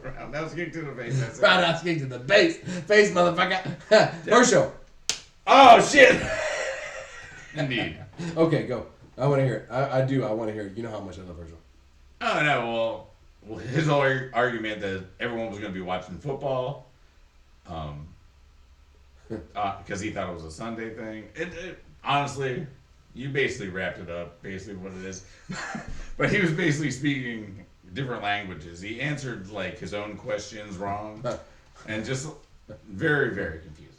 Roundhouse kick to the face. That's it. Roundhouse kick to the face, motherfucker. Herschel. Oh shit. Indeed. Okay, go. I want to hear it. I do. I want to hear it. You know how much I love Herschel. Oh no. Well, his whole argument that everyone was going to be watching football, because he thought it was a Sunday thing. It honestly, you basically wrapped it up. Basically, what it is. But he was basically speaking different languages. He answered like his own questions wrong, and just very, very confusing.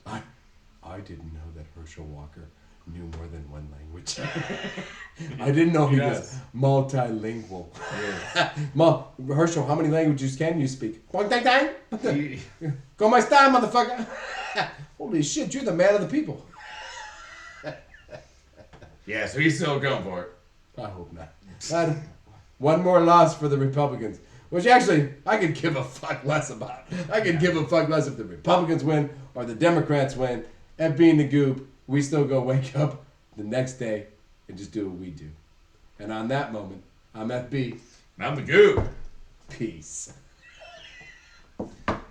I didn't know that Herschel Walker knew more than one language. I didn't know he was multilingual. Yeah. Herschel, how many languages can you speak? Boing, dang, dang. He- Go my style, motherfucker. Holy shit, you're the man of the people. Yeah, so he's still going for it. I hope not. One more loss for the Republicans. Which actually, I could give a fuck less about. I could give a fuck less if the Republicans win or the Democrats win. And being the Goob, we still go wake up the next day and just do what we do. And on that moment, I'm FB. And I'm the Goob. Peace.